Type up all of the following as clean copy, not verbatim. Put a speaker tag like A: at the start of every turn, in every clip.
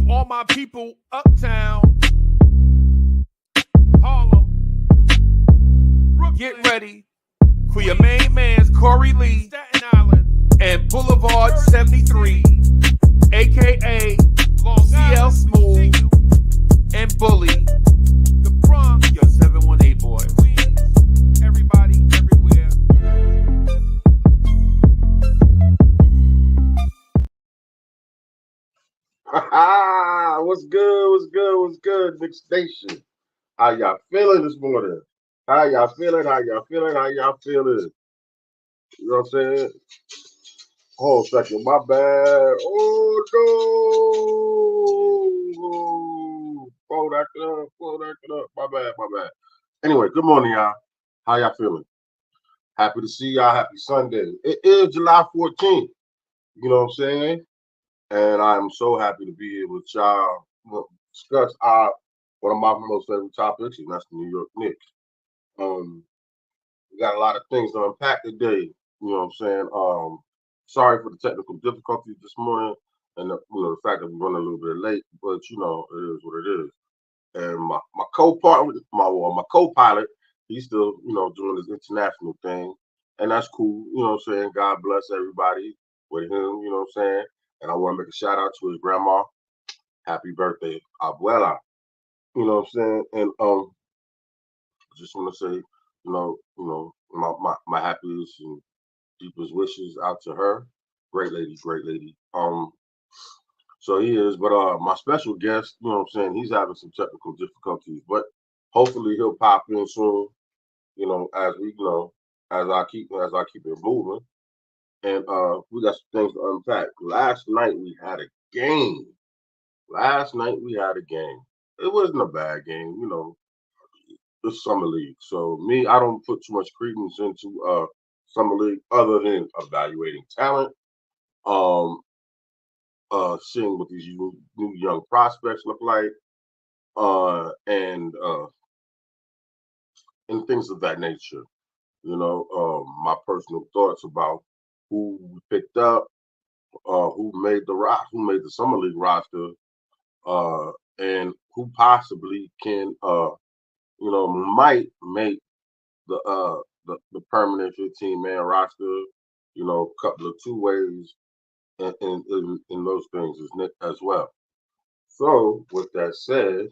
A: To all my people uptown, Harlem, Brooklyn, get ready for your main man's Corey Lee, Staten Island, and Boulevard 73, aka CL Smooth and Bully, the Bronx, your 718 boy. Queens, everybody, everywhere.
B: What's good? What's good? What's good, Nick Station? How y'all feeling this morning? How y'all feeling? How y'all feeling? How y'all feeling? You know what I'm saying? Hold on a second, my bad. Oh no! Pull that up, pull that up. My bad, my bad. Anyway, good morning, y'all. How y'all feeling? Happy to see y'all. Happy Sunday. It is July 14th. You know what I'm saying? And I'm so happy to be here with y'all. We'll discuss one of my most favorite topics, and that's the New York Knicks. We got a lot of things to unpack today. You know what I'm saying? Sorry for the technical difficulties this morning, and the fact that we're running a little bit late. But it is what it is. And my co-pilot, my co-pilot, he's still doing his international thing, and that's cool. You know what I'm saying? God bless everybody with him. You know what I'm saying? And I want to make a shout out to his grandma. Happy birthday, abuela. You know what I'm saying? And just want to say, my happiest and deepest wishes out to her. Great lady, great lady. So he is, but my special guest, you know what I'm saying, he's having some technical difficulties, but hopefully he'll pop in soon, as I keep it moving. And we got some things to unpack. Last night we had a game. It wasn't a bad game, it's summer league. So I don't put too much credence into summer league other than evaluating talent, um, seeing what these new young prospects look like, and things of that nature. My personal thoughts about who we picked up, who made the summer league roster, and who possibly can, might make the permanent 15-man roster. A couple of two ways in those things as well. So with that said,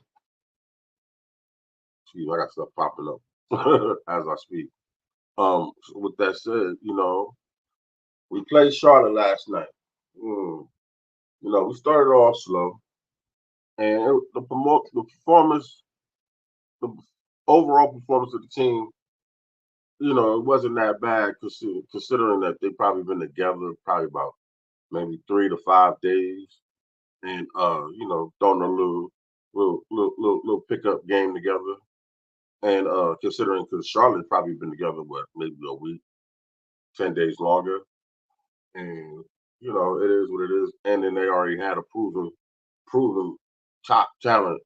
B: I got stuff popping up as I speak. So with that said, we played Charlotte last night. We started off slow, and the performance, the overall performance of the team, it wasn't that bad considering that they've probably been together probably about maybe 3 to 5 days, and throwing a little pickup game together, and considering because Charlotte probably been together maybe a week, 10 days longer, and it is what it is, and then they already had a proven top talent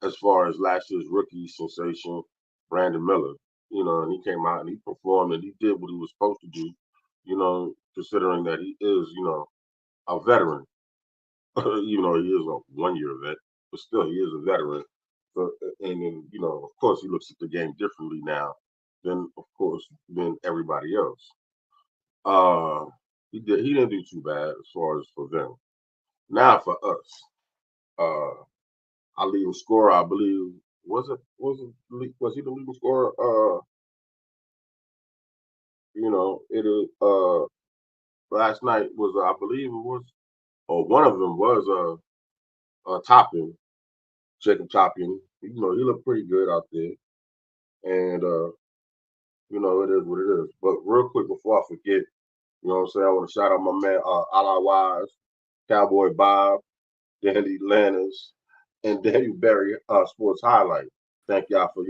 B: as far as last year's rookie sensation, Brandon Miller. And he came out and he performed and he did what he was supposed to do, considering that he is, a veteran. Even though he is a 1-year vet, but still he is a veteran. So, and then, of course, he looks at the game differently now than everybody else. He didn't do too bad as far as for them. Now for us, our leading scorer, I believe, was he the leading scorer? It is last night was I believe it was, or one of them was Toppin, Jacob Toppin. He looked pretty good out there, and it is what it is. But real quick before I forget, what I'm saying, I want to shout out my man Ala Wise, Cowboy Bob, Danny Lannis, and Daniel Berry Sports Highlight. Thank y'all for,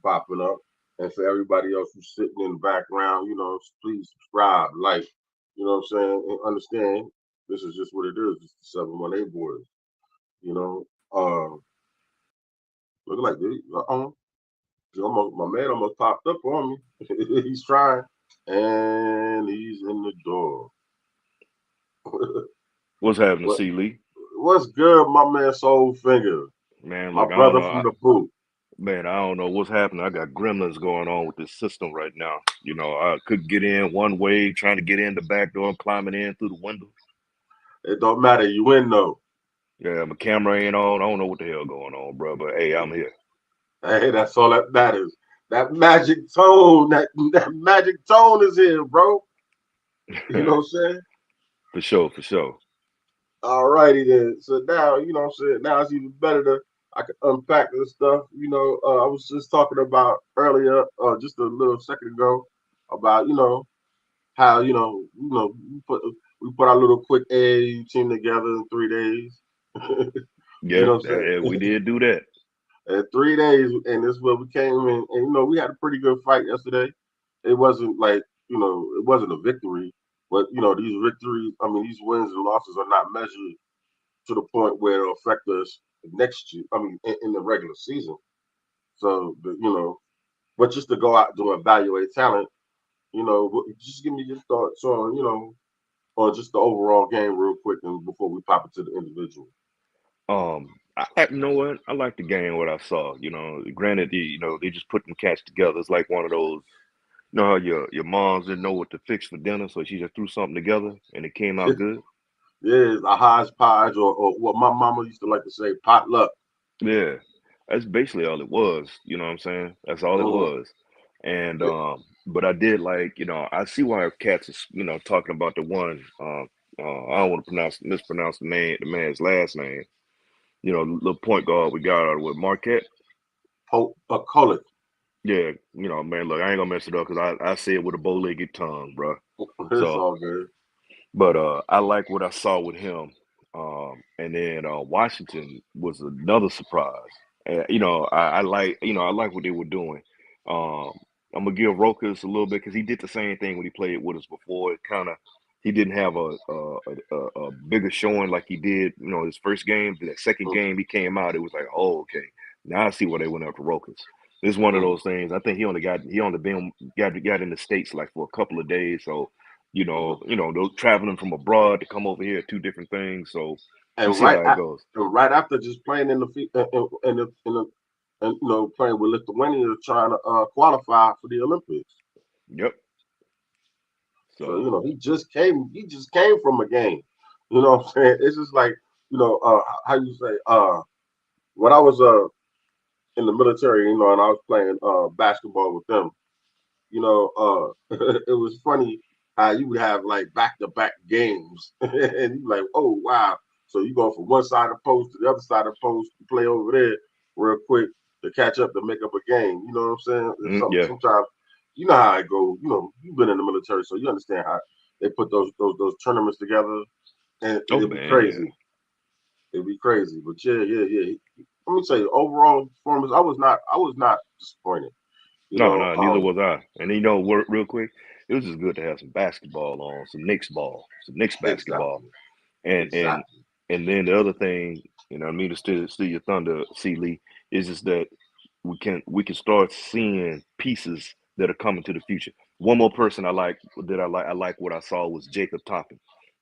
B: popping up. And for everybody else who's sitting in the background, please subscribe, like, and understand this is just what it is. It's the 718 boys. Look like this. My man almost popped up on me. He's trying. And he's in the door.
C: What's happening, C. Lee?
B: What's good, my man Soul Finger?
C: Man,
B: My
C: look, I don't
B: brother
C: know.
B: from the boot.
C: Man, I don't know what's happening. I got gremlins going on with this system right now. I could get in one way, trying to get in the back door, climbing in through the window.
B: It don't matter. You win though.
C: Yeah, my camera ain't on. I don't know what the hell going on, bro. But hey, I'm here
B: Hey, that's all that matters. That magic tone, that magic tone is here, bro. You know what I'm saying?
C: for sure, for sure.
B: All righty then. So now, you know what I'm saying? Now it's even better to I can unpack this stuff. I was just talking about earlier, just a little second ago, about how we put our little quick A team together in 3 days. You
C: Yeah,
B: know what I'm
C: we
B: saying?
C: did do that.
B: In 3 days, and this is where we came in, and we had a pretty good fight yesterday. It wasn't like it wasn't a victory, but these victories, I mean, these wins and losses are not measured to the point where it'll affect us next year. I mean, in the regular season. So, but just to go out to evaluate talent, just give me your thoughts on on just the overall game real quick, and before we pop into the individual.
C: You know what? I like the game. What I saw. Granted, they just put them cats together. It's like one of those. You know how your moms didn't know what to fix for dinner, so she just threw something together and it came out good.
B: Yeah, a hodgepodge, or what my mama used to like to say, potluck.
C: Yeah, that's basically all it was. You know what I'm saying? That's all it
B: Mm,
C: was. And
B: yeah,
C: but I did like, I see why cats is, talking about the one. I don't want to mispronounce the man's last name. Little point guard we got out with Marquette.
B: a colic.
C: Yeah, man, look, I ain't gonna mess it up because I say it with a bow-legged tongue, bro.
B: It's
C: So.
B: all good.
C: But I like what I saw with him. And then Washington was another surprise. I like what they were doing. Um, I'm gonna give Rokas a little bit because he did the same thing when he played with us before. It kind of he didn't have a bigger showing like he did. His first game. That second
B: Mm,
C: game he came out. It was like, oh, okay. Now I see why they went after Rokas. This is one of
B: mm,
C: those things. I think he only been got in the states like for a couple of days, so
B: mm.
C: those traveling from abroad to come over here, two different things. So we
B: And
C: see how it goes.
B: right after just playing in the and playing with Lithuania, trying to qualify for the Olympics.
C: Yep.
B: So
C: So
B: he just came from a game. You know what I'm saying? It's just like how you say when I was in the military, and I was playing basketball with them. It was funny how you would have like back to back games, and you like, oh wow. So you go from one side of the post to the other side of the post to play over there real quick to catch up to make up a game. You know what I'm saying?
C: yeah.
B: Sometimes you know how it goes. You've been in the military, so you understand how they put those tournaments together, and
C: Oh
B: it'd be
C: man, yeah.
B: crazy. It'd be crazy. But yeah, yeah, yeah. Let me say, overall performance, I was not disappointed. You
C: No,
B: know,
C: no, neither was I. And real quick, it was just good to have some basketball on, some Knicks ball, some Knicks basketball.
B: exactly,
C: And and
B: exactly.
C: and then the other thing, I mean to steal your thunder, C Lee, is just that we can start seeing pieces that are coming to the future. One more person I like what I saw was Jacob Toppin.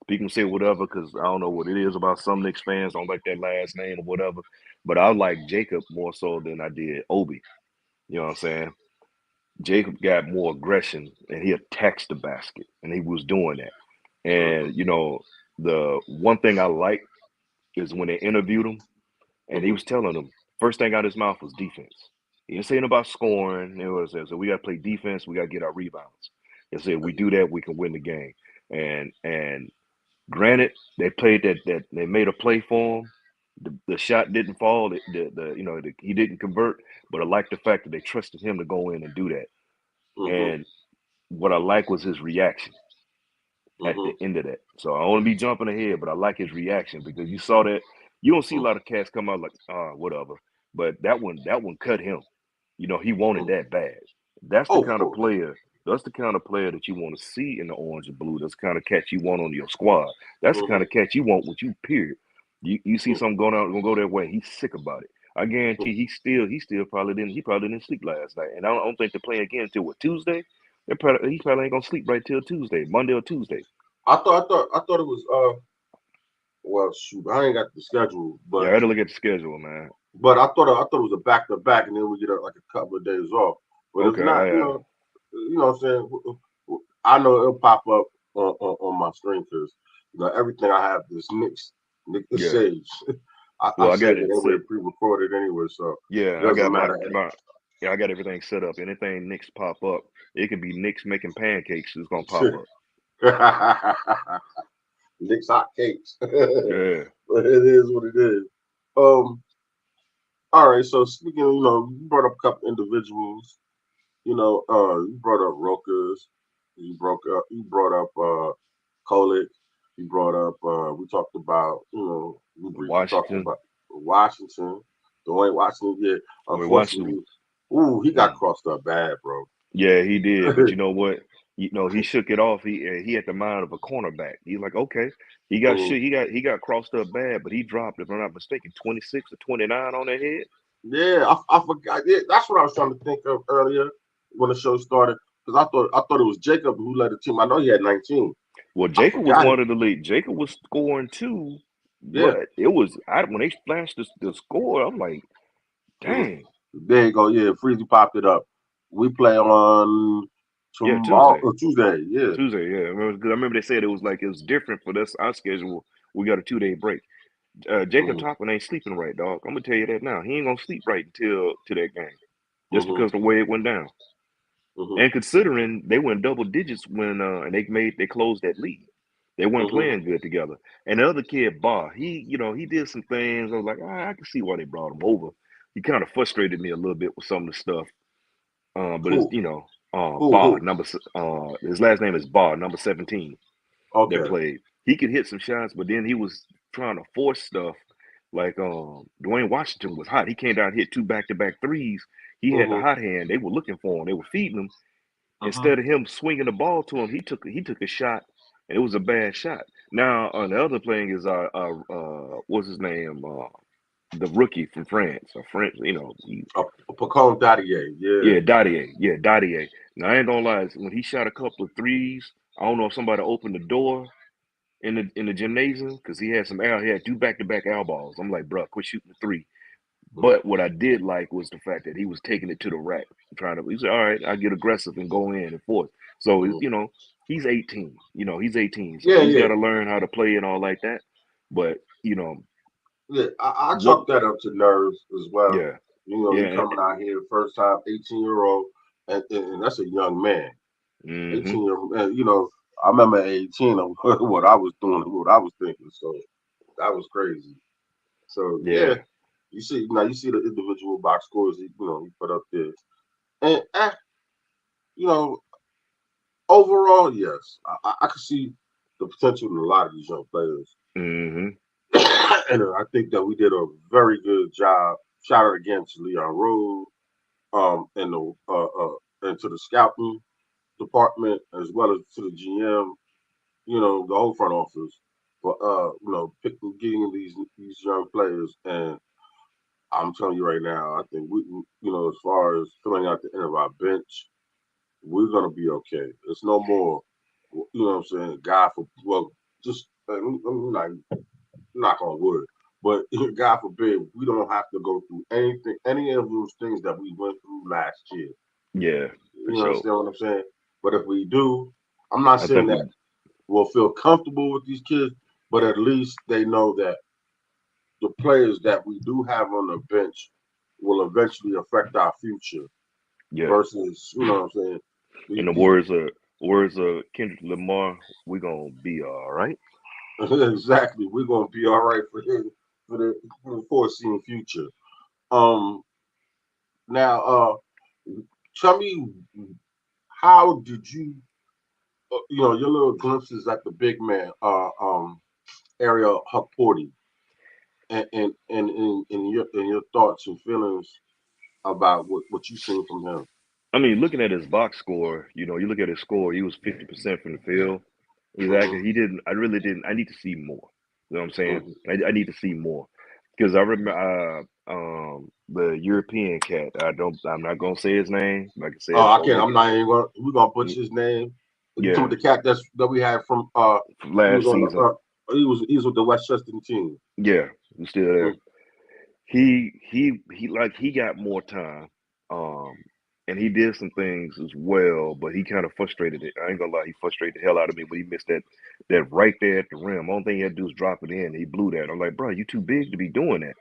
C: People can say whatever because I don't know what it is about some Knicks fans don't like that last name or whatever, but I like Jacob more so than I did Obi. You know what I'm saying? Jacob got more aggression and he attacks the basket, and he was doing that.
B: Hmm.
C: And the one thing I like is when they interviewed him and he
B: Hmm.
C: was telling them first thing out of his mouth was defense. He didn't say anything about scoring. It was so we got to play defense. We got to get our rebounds. He said we do that, we can win the game. And granted, they played that they made a play for him. The shot didn't fall. He didn't convert. But I like the fact that they trusted him to go in and do that.
B: Hmm.
C: And what I like was his reaction at the
B: Hmm.
C: end of that. So I don't want to be jumping ahead, but I like his reaction because you saw that you don't see a lot of cats come out like whatever. But that one cut him. He wanted
B: Hmm.
C: that bad. That's the
B: Oh, of
C: kind of
B: course.
C: player. That's the kind of player that you want to see in the orange and blue. That's the kind of cat you want on your squad. That's the kind
B: Hmm.
C: of cat you want with you. Period. You see something going out, gonna go that way. He's sick about it. I guarantee he still probably didn't sleep last night, and I don't think they're playing again until what Tuesday. He probably ain't gonna sleep right till Tuesday, Monday or Tuesday.
B: I thought it was Well, shoot, I ain't got the schedule,
C: Yeah, I had to look at the schedule, man.
B: but I thought it was a back to back, and then we get like a couple of days off. But if
C: Okay,
B: not, you know what I'm saying. I know it'll pop up on my screen because everything I have is Nick the
C: yeah.
B: Sage. I
C: Well, I got
B: saved it
C: it
B: anyway,
C: set.
B: pre-recorded anyway, so it
C: Yeah, I
B: doesn't
C: got
B: matter.
C: yeah, I got everything set up. Anything Nick's pop up, it could be Nick's making pancakes. It's gonna pop up.
B: Nick's hot cakes.
C: Yeah.
B: But it is what it is. Um, all right. So speaking, you brought up a couple individuals. You brought up Rokas. You brought up Kolick. You brought up. We talked about. We briefly talked
C: Washington.
B: about Washington. Dwayne Washington. Yeah.
C: Wait, Washington.
B: Unfortunately, he got
C: Mm.
B: crossed up bad, bro.
C: Yeah, he did. But you know what? He shook it off. He had the mind of a cornerback. He's like, okay, he got
B: Mhm.
C: shit. He got crossed up bad, but he dropped, if I'm not mistaken, 26 or 29 on that head.
B: Yeah, I forgot. Yeah, that's what I was trying to think of earlier when the show started. Because I thought it was Jacob who led the team. I know he had 19.
C: Well,
B: I
C: Jacob was
B: forgot it.
C: one of the lead. Jacob was scoring too,
B: Yeah.
C: but it was when they flashed the score. I'm like,
B: Mhm.
C: dang.
B: There you go. Yeah, Freezy popped it up. We play on
C: Yeah,
B: tomorrow
C: Tuesday.
B: or Tuesday. Yeah.
C: Tuesday, yeah. I remember they said it was different for this our schedule. We got a 2-day break. Jacob
B: Hmm.
C: Toppin ain't sleeping right, dog. I'm gonna tell you that now. He ain't gonna sleep right until to that game, just
B: Hmm.
C: because the way it went down.
B: Hmm.
C: And considering they went double digits when and they closed that lead, they weren't
B: Hmm.
C: playing good together. And the other kid, Bar, he did some things. I was like, I can see why they brought him over. He kind of frustrated me a little bit with some of the stuff. But it's
B: Who?
C: Bar
B: Who?
C: his last name is Bar, number 17 that
B: Okay.
C: played. He could hit some shots, but then he was trying to force stuff. Like Dwayne Washington was hot. He came down and hit two back-to-back threes. He had the
B: Hmm.
C: hot hand. They were looking for him. They were feeding him.
B: Hmm.
C: Instead of him swinging the ball to him, he took a shot, and it was a bad shot. Now on the other playing is what's his name? The rookie from France, or French,
B: Pacone Dadier. Yeah.
C: yeah, Dadier. Yeah, Dadier. Now I ain't gonna lie, when he shot a couple of threes, I don't know if somebody opened the door in the gymnasium because he had some air. He had two back-to-back air balls. I'm like, bro, quit shooting the three.
B: Hmm.
C: But what I did like was the fact that he was taking it to the rack, trying to. He said, "All right, I get aggressive and go in and force." So
B: Hmm.
C: he's 18. He's 18, so
B: Yeah.
C: he's got
B: Yeah.
C: to learn how to play and all like that. But
B: Yeah. I
C: what?
B: chalk that up to nerves as well.
C: Yeah,
B: You
C: yeah.
B: coming out here first time, 18-year-old, and that's a young man.
C: Mm-hmm.
B: 18-year-old, I remember at 18 of what I was doing, what I was thinking. So that was crazy. So yeah,
C: Yeah.
B: you see the individual box scores he put up there, and you know, overall, yes, I can see the potential in a lot of these young players,
C: Mm-hmm.
B: and I think that we did a very good job. Shout out again to Leon Rose, and to the scouting department as well as to the GM, the whole front office for picking getting these young players. And I'm telling you right now, I think as far as filling out the end of our bench, we're gonna be okay. It's no more, what I'm saying. God for well, just I'm not knock on wood, but God forbid we don't have to go through any of those things that we went through last year.
C: Yeah, for
B: You
C: sure.
B: understand what I'm saying? But if we do, I'm not
C: I
B: saying
C: think
B: that
C: we.
B: we'll feel comfortable with these kids, but at least they know that the players that we do have on the bench will eventually affect our future
C: Yeah.
B: versus, what I'm saying?
C: In the
B: These
C: words of Kendrick Lamar, we gonna be all right.
B: exactly. We're gonna be all right for the foreseeing future. Um now tell me, how did you your little glimpses at the big man Ariel Hukporti and your thoughts and feelings about what you seen from him.
C: I mean, looking at his box score, you look at his score, he was 50% from the field.
B: Hmm.
C: Exactly. He didn't, I really didn't, I need to see more. You know what I'm saying?
B: Hmm.
C: I need to see more. Because I remember the European cat, I'm not going to say his name. Like I said,
B: I
C: don't
B: can't.
C: make
B: I'm
C: it.
B: not even gonna. We're gonna butcher his name. You talking
C: Yeah,
B: about the cat that we had from
C: from
B: he was
C: last
B: on the
C: season.
B: He was with the Westchester team.
C: Yeah, he's still there.
B: Mm-hmm.
C: He like he got more time. Um and he did some things as well, but he kind of frustrated it. I ain't gonna lie, he frustrated the hell out of me when he missed that right there at the rim. Only thing he had to do was drop it in. He blew that. I'm like, bro, you too big to be doing that.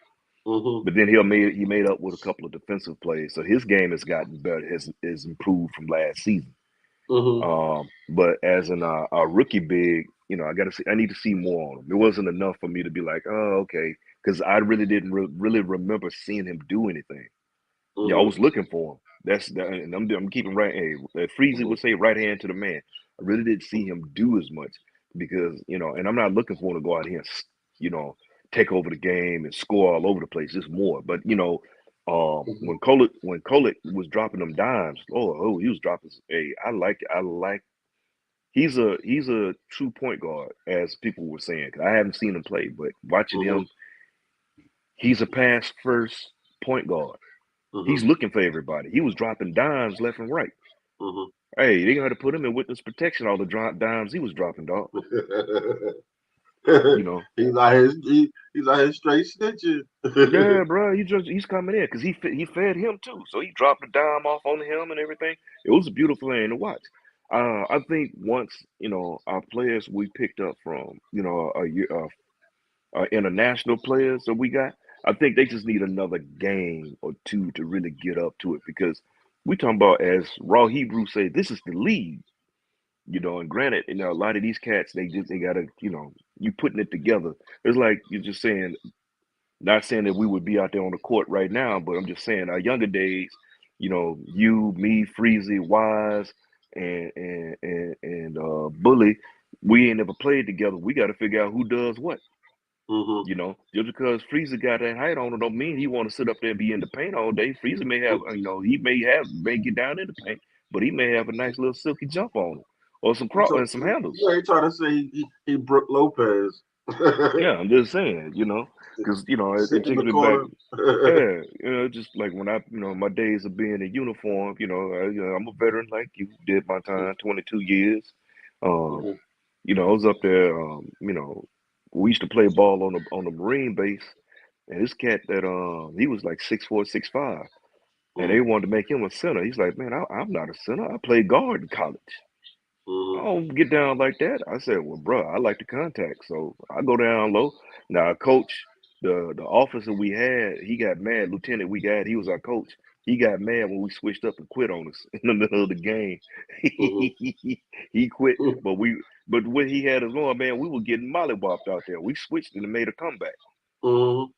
B: Mm-hmm.
C: But then he made up with a couple of defensive plays. So his game has gotten better, has improved from last season.
B: Mm-hmm.
C: But as a rookie big, I need to see more on him. It wasn't enough for me to be like, oh, okay, because I really didn't really remember seeing him do anything. Yeah, I
B: Mm-hmm.
C: was looking for him. That's that, and I'm keeping right. Hey, Freezy would say right hand to the man. I really didn't see him do as much because and I'm not looking for him to go out here and take over the game and score all over the place. Just more, but
B: Mm-hmm.
C: when Kolek was dropping them dimes, he was dropping. Hey, I like. He's a true point guard, as people were saying. 'Cause I haven't seen him play, but watching
B: Mm-hmm.
C: him, he's a pass first point guard.
B: Mm-hmm.
C: He's looking for everybody. He was dropping dimes left and right.
B: Mm-hmm.
C: Hey, they got to put him in witness protection. All the drop dimes he was dropping, dog. You know,
B: he's out here straight snitching.
C: yeah, bro. He's coming in because he fed him too. So he dropped the dime off on him and everything. It was a beautiful thing to watch. I think once our players we picked up from international players that we got, I think they just need another game or two to really get up to it because we talking about, as Raw Hebrew say, this is the league. And granted, a lot of these cats, they gotta, you putting it together. It's like you're just saying, not saying that we would be out there on the court right now, but I'm just saying our younger days, you, me, Freezy, Wise, and Bully, we ain't never played together. We got to figure out who does what.
B: Mm-hmm.
C: Just because Freezer got that height on it don't mean he want to sit up there and be in the paint all day. Freezer may have, he may get down in the paint, but he may have a nice little silky jump on him or some and some handles.
B: You ain't trying to say he Brooke Lopez.
C: Yeah, I'm just saying, because
B: Sit
C: it
B: in
C: takes
B: the
C: me back.
B: corner.
C: Yeah, just like when my days of being in uniform. I'm a veteran like you. Did my time, 22 years. Um,
B: Mhm,
C: I was up there. We used to play ball on the Marine base. And this cat that he was like 6'4", 6'5", and they
B: mhm,
C: wanted to make him a center. He's like, man, I'm not a center. I played guard in college. I
B: mhm,
C: don't get down like that. I said, well, bro, I like the contact, so I go down low. Now, coach, the officer we had, he got mad. Lieutenant he was our coach. He got mad when we switched up and quit on us in the middle of the game.
B: mhm,
C: He quit, but when he had us on, man, we were getting mollywopped out there. We switched and made a comeback.
B: mhm,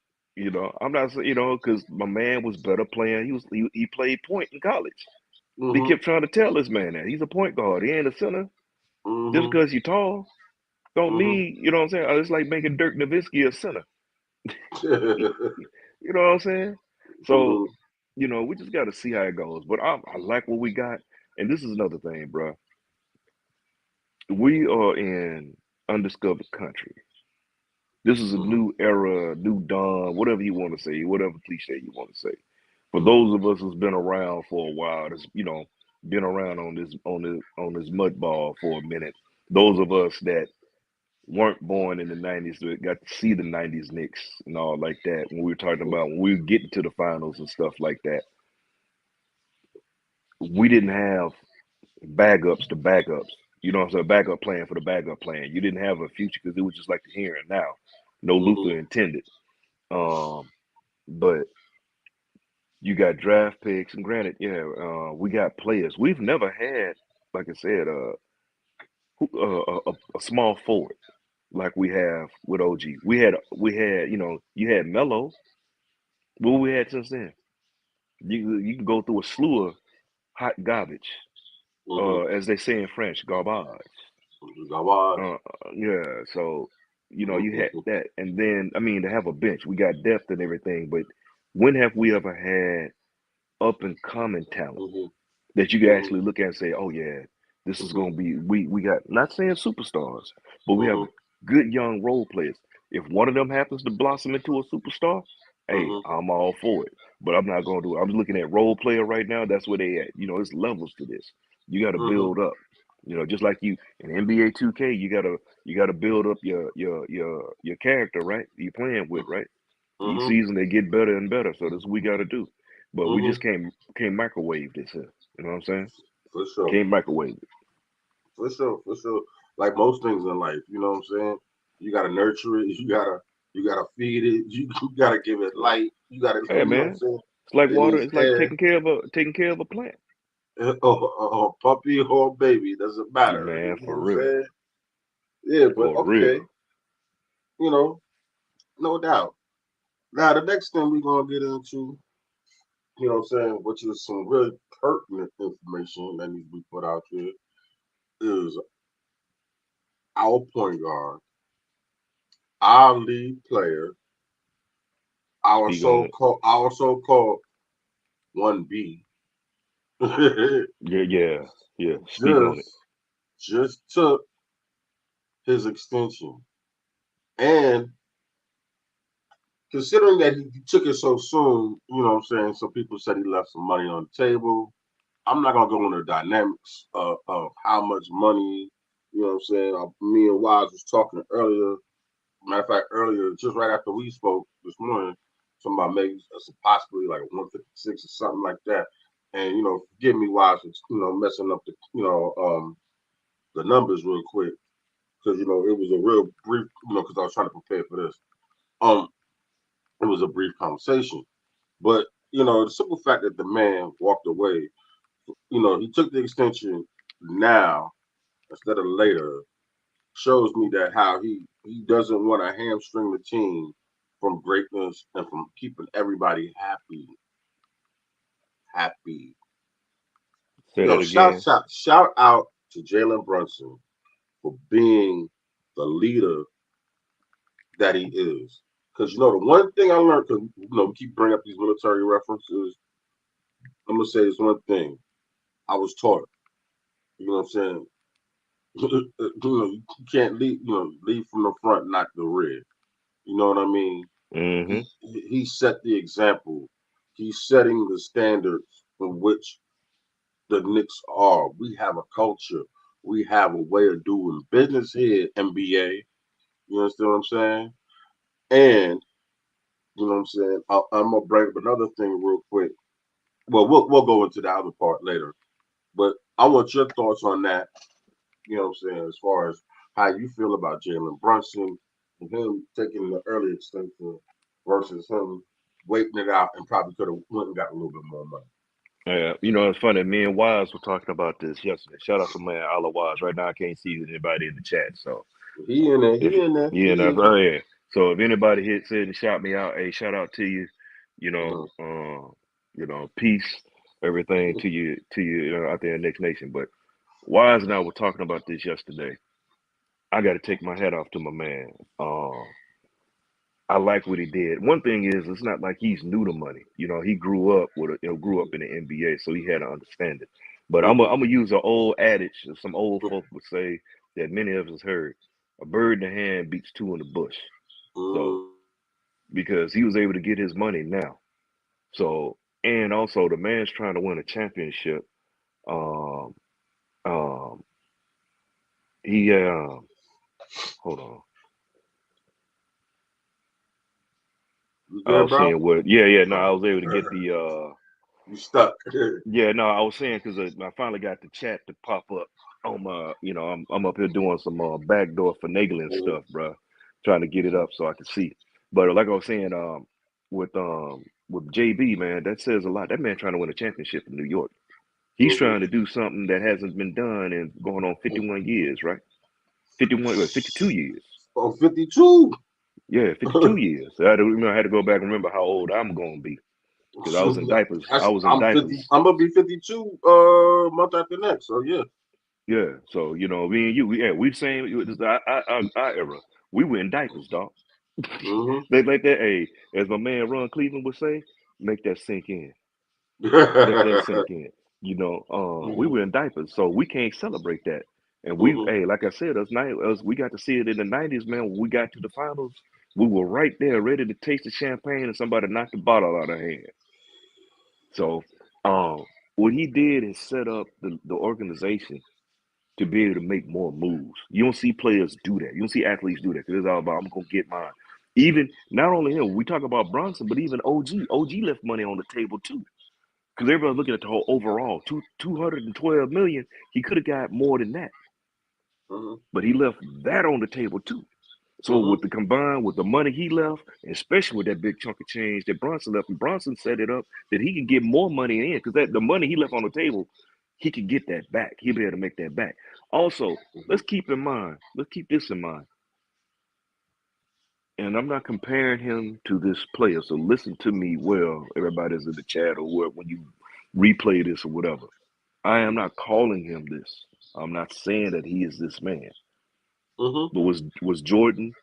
C: I'm not saying, because my man was better playing. He played point in college. They
B: mhm,
C: kept trying to tell this man that he's a point guard. He ain't a center. Just
B: mhm,
C: because you're tall don't
B: mhm.
C: mean, you know what I'm saying? It's like making Dirk Nowitzki a center. You know what I'm saying? So,
B: Mhm,
C: we just got to see how it goes. But I like what we got. And this is another thing, bro. We are in undiscovered country. This is a
B: mhm,
C: new era, new dawn, whatever you want to say, whatever cliche you want to say. For
B: mhm,
C: those of us who's been around for a while, that's been around on this mud ball for a minute. Those of us that weren't born in the '90s that got to see the '90s Knicks and all like that. When we were talking about when we were getting to the finals and stuff like that, we didn't have backups to backups. You know what I'm saying? Backup plan for the backup plan. You didn't have a future because it was just like the here and now. No
B: mhm,
C: Luther intended. Um, but you got draft picks, and granted, yeah, we got players. We've never had, like I said, a small forward like we have with OG. We had, you had Melo. What we had since then? You can go through a slew of hot garbage,
B: mhm.
C: as they say in French, garbage.
B: Gawaj.
C: Uh, yeah, so you had
B: Mhm,
C: that, and then I mean to have a bench, we got depth and everything, but when have we ever had up and coming talent
B: mhm,
C: that you can
B: mhm,
C: actually look at and say, oh yeah, this is
B: mhm,
C: gonna be we got not saying superstars, but we have
B: mhm,
C: good young role players. If one of them happens to blossom into a superstar, hey,
B: mhm,
C: I'm all for it. But I'm not gonna do it. I'm looking at role player right now. That's where they at. There's levels to this. You got to
B: mhm,
C: build up. Just like you in NBA 2K, you gotta build up your character, right? You playing with, right? Each
B: Mm-hmm.
C: season they get better and better. So that's what we gotta do. But we
B: Mm-hmm.
C: just can't microwave this here. You know what I'm saying?
B: For sure.
C: Can't microwave it.
B: For sure. For sure. Like most things in life, you know what I'm saying? You gotta nurture it. You gotta feed it. You gotta give it light. You gotta,
C: Hey
B: you know what I'm
C: man,
B: saying?
C: it's like
B: It
C: water.
B: needs
C: It's like
B: air.
C: taking care of a plant.
B: Or puppy or baby, doesn't matter.
C: Man,
B: You know
C: for
B: what I'm
C: real,
B: saying? Yeah, but
C: for
B: okay,
C: real.
B: you know, no doubt. Now the next thing we're gonna get into, you know what I'm saying, which is some really pertinent information that needs to be put out there, is our point guard, our lead player,
C: Speak on it.
B: our so-called 1B,
C: Yeah, yeah, yeah. Speak on it.
B: just just took his extension. And considering that he took it so soon, you know what I'm saying, some people said he left some money on the table. I'm not gonna go into the dynamics of how much money, you know what I'm saying. Me and Wise was talking earlier. Matter of fact, earlier, just right after we spoke this morning, talking about maybe possibly like 156 or something like that. And forgive me, Wise, for messing up the numbers real quick because it was a real brief, because I was trying to prepare for this. Um, it was a brief conversation, but the simple fact that the man walked away, he took the extension now instead of later, shows me that how he doesn't want to hamstring the team from greatness and from keeping everybody happy. Happy.
C: Say that
B: Shout
C: again.
B: shout shout out to Jalen Brunson for being the leader that he is. Because the one thing I learned, because we keep bringing up these military references. I'm gonna say this one thing. I was taught. You know what I'm saying? You can't lead. Lead from the front, not the rear. You know what I mean?
C: Mm-hmm.
B: He set the example. He's setting the standards in which the Knicks are. We have a culture. We have a way of doing business here, NBA. You understand what I'm saying? And you know what I'm saying. I'm gonna bring up another thing real quick. Well, we'll go into the other part later. But I want your thoughts on that. You know what I'm saying? As far as how you feel about Jalen Brunson and him taking the early extension versus him waiting it out and probably could have went and got a little bit more money.
C: Yeah, it's funny. Me and Wise were talking about this yesterday. Shout out to man Allah Wise. Right now, I can't see anybody in the chat. So
B: He in there.
C: if
B: He in there.
C: yeah,
B: He
C: no,
B: in
C: oh
B: there.
C: yeah. So if anybody said and shout me out, hey, shout out to you. You know,
B: Mhm.
C: peace, everything to you out there in Next Nation. But Wise and I were talking about this yesterday. I got to take my hat off to my man. I like what he did. One thing is, it's not like he's new to money. He grew up in the NBA, so he had to understand it. But I'm gonna use an old adage that some old folk would say that many of us heard: a bird in the hand beats two in the bush. So
B: Mhm.
C: because he was able to get his money now. So and also the man's trying to win a championship. Um, um, he hold on.
B: You
C: I
B: good,
C: was
B: bro?
C: seeing what. Yeah, yeah. No, I was able to get the
B: You stuck.
C: Yeah, no, I was saying because I finally got the chat to pop up on my, I'm up here doing some backdoor finagling
B: Mhm.
C: stuff, bro, trying to get it up so I can see. But like I was saying, with JB, man, that says a lot. That man trying to win a championship in New York. He's
B: Mhm.
C: trying to do something that hasn't been done in going on 51 years, right? 51, 52 years.
B: Oh, 52.
C: Yeah, 52 years. I had to go back and remember how old I'm going to be because I was in diapers. I was in
B: I'm 50.
C: diapers.
B: I'm gonna be 52 month after next. So yeah.
C: Yeah, so me and you, we've seen our era. We were in diapers, dog.
B: Hmm.
C: They like that. Hey, as my man Ron Cleveland would say, make that sink in. Let that sink in. We were in diapers, so we can't celebrate that. And
B: Hmm.
C: hey, like I said, we got to see it in the '90s, man. When we got to the finals, we were right there, ready to taste the champagne, and somebody knocked the bottle out of our hand. So, what he did is set up the organization to be able to make more moves. You don't see players do that. You don't see athletes do that because it's all about I'm gonna get mine. Even not only him, we talk about Bronson, but even OG. OG left money on the table too. Because everybody's looking at the whole overall 212 million. He could have got more than that, but he left that on the table too. So with the combined with the money he left, especially with that big chunk of change that Bronson left, and Bronson set it up that he could get more money in because that the money he left on the table, he could get that back. He'll be able to make that back. Also, let's keep this in mind. And I'm not comparing him to this player. So listen to me well, everybody's in the chat or when you replay this or whatever. I am not calling him this. I'm not saying that he is this man. But was Jordan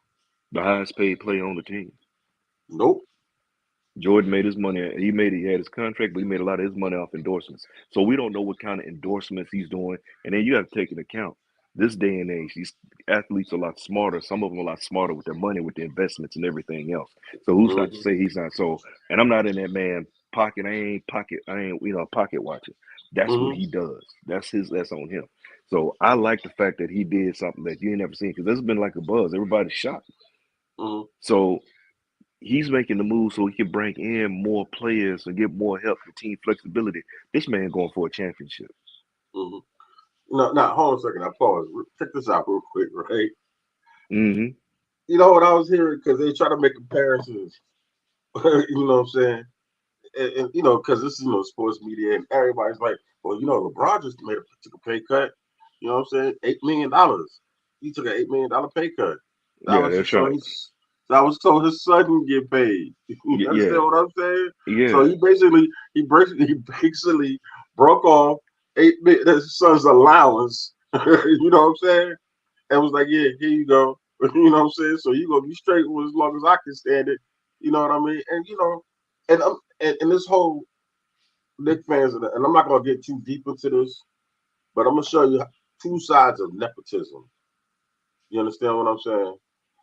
C: the highest paid player on the team?
B: Nope.
C: Jordan made his money. He had his contract, but he made a lot of his money off endorsements. So we don't know what kind of endorsements he's doing. And then you have to take into account this day and age, these athletes are a lot smarter. Some of them are a lot smarter with their money, with their investments and everything else. So who's not to say he's not? So, and I'm not in that man pocket. I ain't pocket watching. That's what he does. That's on him. So I like the fact that he did something that you ain't never seen because there's been like a buzz. Everybody's shocked. So he's making the move so he can bring in more players and get more help for team flexibility. This man going for a championship.
B: No, hold on a second. I pause. Check this out real quick, right?
C: You
B: know what I was hearing? Because they try to make comparisons. You know what I'm saying? And you know, because this is sports media, and everybody's like, well, LeBron just took a pay cut. You know what I'm saying? $8 million. He took an $8 million pay cut.
C: That's right.
B: That was so his son can get paid. You understand what I'm saying?
C: Yeah.
B: So he basically broke off his son's allowance. You know what I'm saying? And was like, yeah, here you go. You know what I'm saying? So you gonna be straight with as long as I can stand it. You know what I mean? And and this whole Knicks fans, and I'm not gonna get too deep into this, but I'm gonna show you two sides of nepotism. You understand what I'm saying?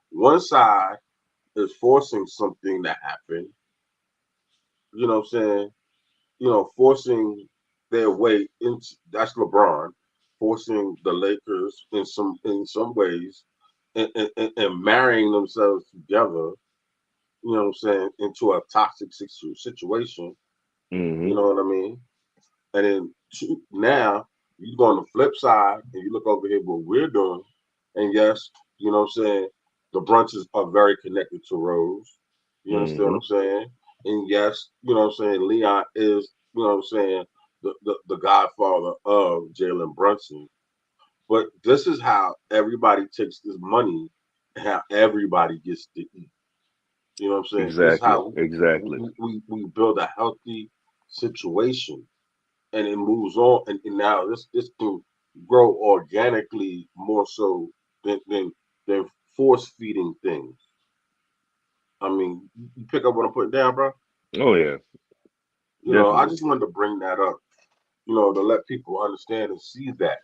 B: One side is forcing something to happen. You know what I'm saying? Forcing their way into that's LeBron, forcing the Lakers in some ways, and marrying themselves together. You know what I'm saying? Into a toxic situation. You know what I mean? And then now you go on the flip side and you look over here what we're doing. And yes, you know what I'm saying? The brunches are very connected to Rose. You understand what I'm saying? And yes, you know what I'm saying? Leon is, you know what I'm saying, the godfather of Jalen Brunson. But this is how everybody takes this money and how everybody gets to eat. You know what I'm saying?
C: Exactly.
B: This is how
C: exactly.
B: we build a healthy situation. And it moves on, and now this can grow organically more so than force feeding things. I mean, you pick up what I'm putting down, bro.
C: Oh yeah.
B: I just wanted to bring that up. To let people understand and see that.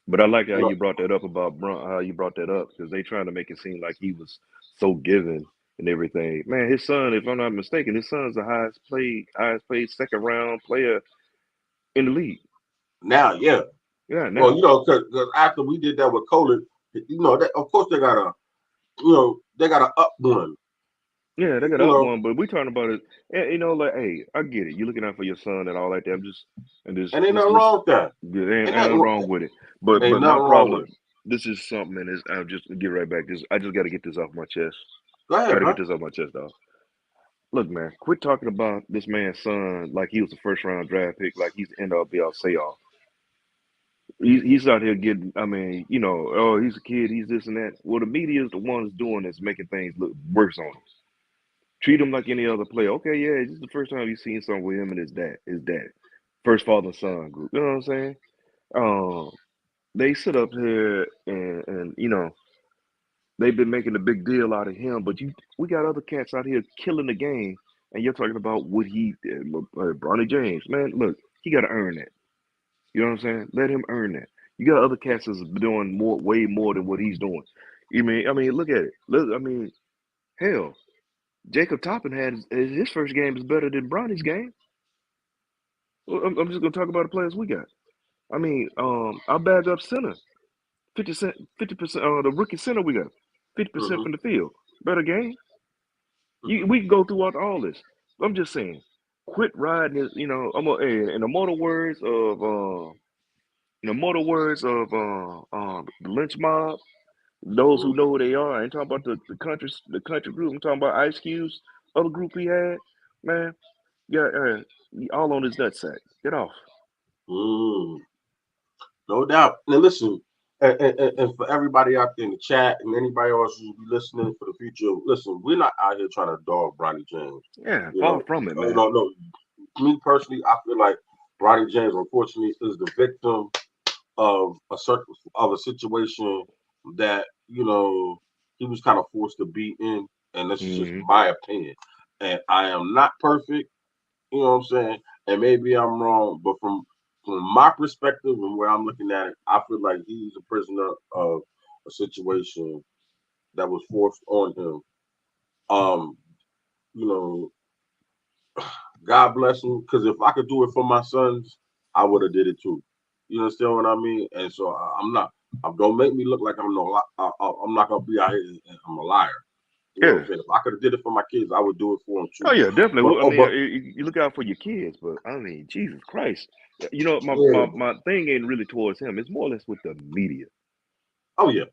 C: But I like how you brought that up about how you brought that up because they trying to make it seem like he was so giving and everything. Man, his son, if I'm not mistaken, his son's the highest paid second round player in the league.
B: Now, yeah.
C: Yeah, now.
B: Well, because after we did that with Colin, of course they got to up one.
C: Yeah, they got up one, but we talking about it. And, like, hey, I get it. You're looking out for your son and all like that.
B: And ain't nothing wrong with that.
C: Ain't nothing wrong with it. But my problem, this is something, and I'll just get right back. I just got to get this off my chest.
B: Go ahead,
C: got to get this off my chest, dog. Look, man, quit talking about this man's son like he was a first round draft pick, like he's the end all be all say all. He's out here getting, oh, he's a kid, he's this and that. Well, the media is the ones doing this, making things look worse on him. Treat him like any other player. Okay, yeah, this is the first time you've seen something with him and his dad. First father and son group. You know what I'm saying? They sit up here and they've been making a big deal out of him, but we got other cats out here killing the game, and you're talking about what he did. Bronny James, man, look, he got to earn that. You know what I'm saying? Let him earn that. You got other cats that's doing way more than what he's doing. I mean, look at it. Hell, Jacob Toppin had his first game is better than Bronny's game. Well, I'm just gonna talk about the players we got. I mean, our backup center, 50%. The rookie center we got, 50%
B: Mm-hmm.
C: from the field. Better game.
B: Mm-hmm.
C: We can go through all this. I'm just saying, quit riding this. In the mortal words of the lynch mob. Those who
B: Mm-hmm.
C: know who they are. I ain't talking about the country group. I'm talking about Ice Cube's other group he had. Man, yeah, all on his nutsack. Get off.
B: Mm, no doubt. Now listen, and for everybody out there in the chat and anybody else who'll be listening for the future, listen, we're not out here trying to dog Bronny James.
C: Yeah,
B: You
C: far
B: know,
C: from it,
B: no,
C: man.
B: no, no. Me personally, I feel like Bronny James, unfortunately, is the victim of a situation that he was kind of forced to be in, and this is just
C: Hmm.
B: my opinion. And I am not perfect, you know what I'm saying? And maybe I'm wrong, but from my perspective and where I'm looking at it, I feel like he's a prisoner of a situation that was forced on him. Um, you know, God bless him, because if I could do it for my sons, I would have did it too. You understand what I mean? And so I'm not. Don't make me look like I'm no. I'm not gonna be out here and I'm a liar. You know what I'm
C: Yeah.
B: saying? If I could have did it for my kids, I would do it for them
C: Oh
B: too.
C: yeah, definitely.
B: But
C: Well, I
B: oh,
C: mean,
B: but
C: you look out for your kids, but I mean, Jesus Christ. My,
B: yeah.
C: my, my thing ain't really towards him. It's more or less with the media.
B: Oh yeah.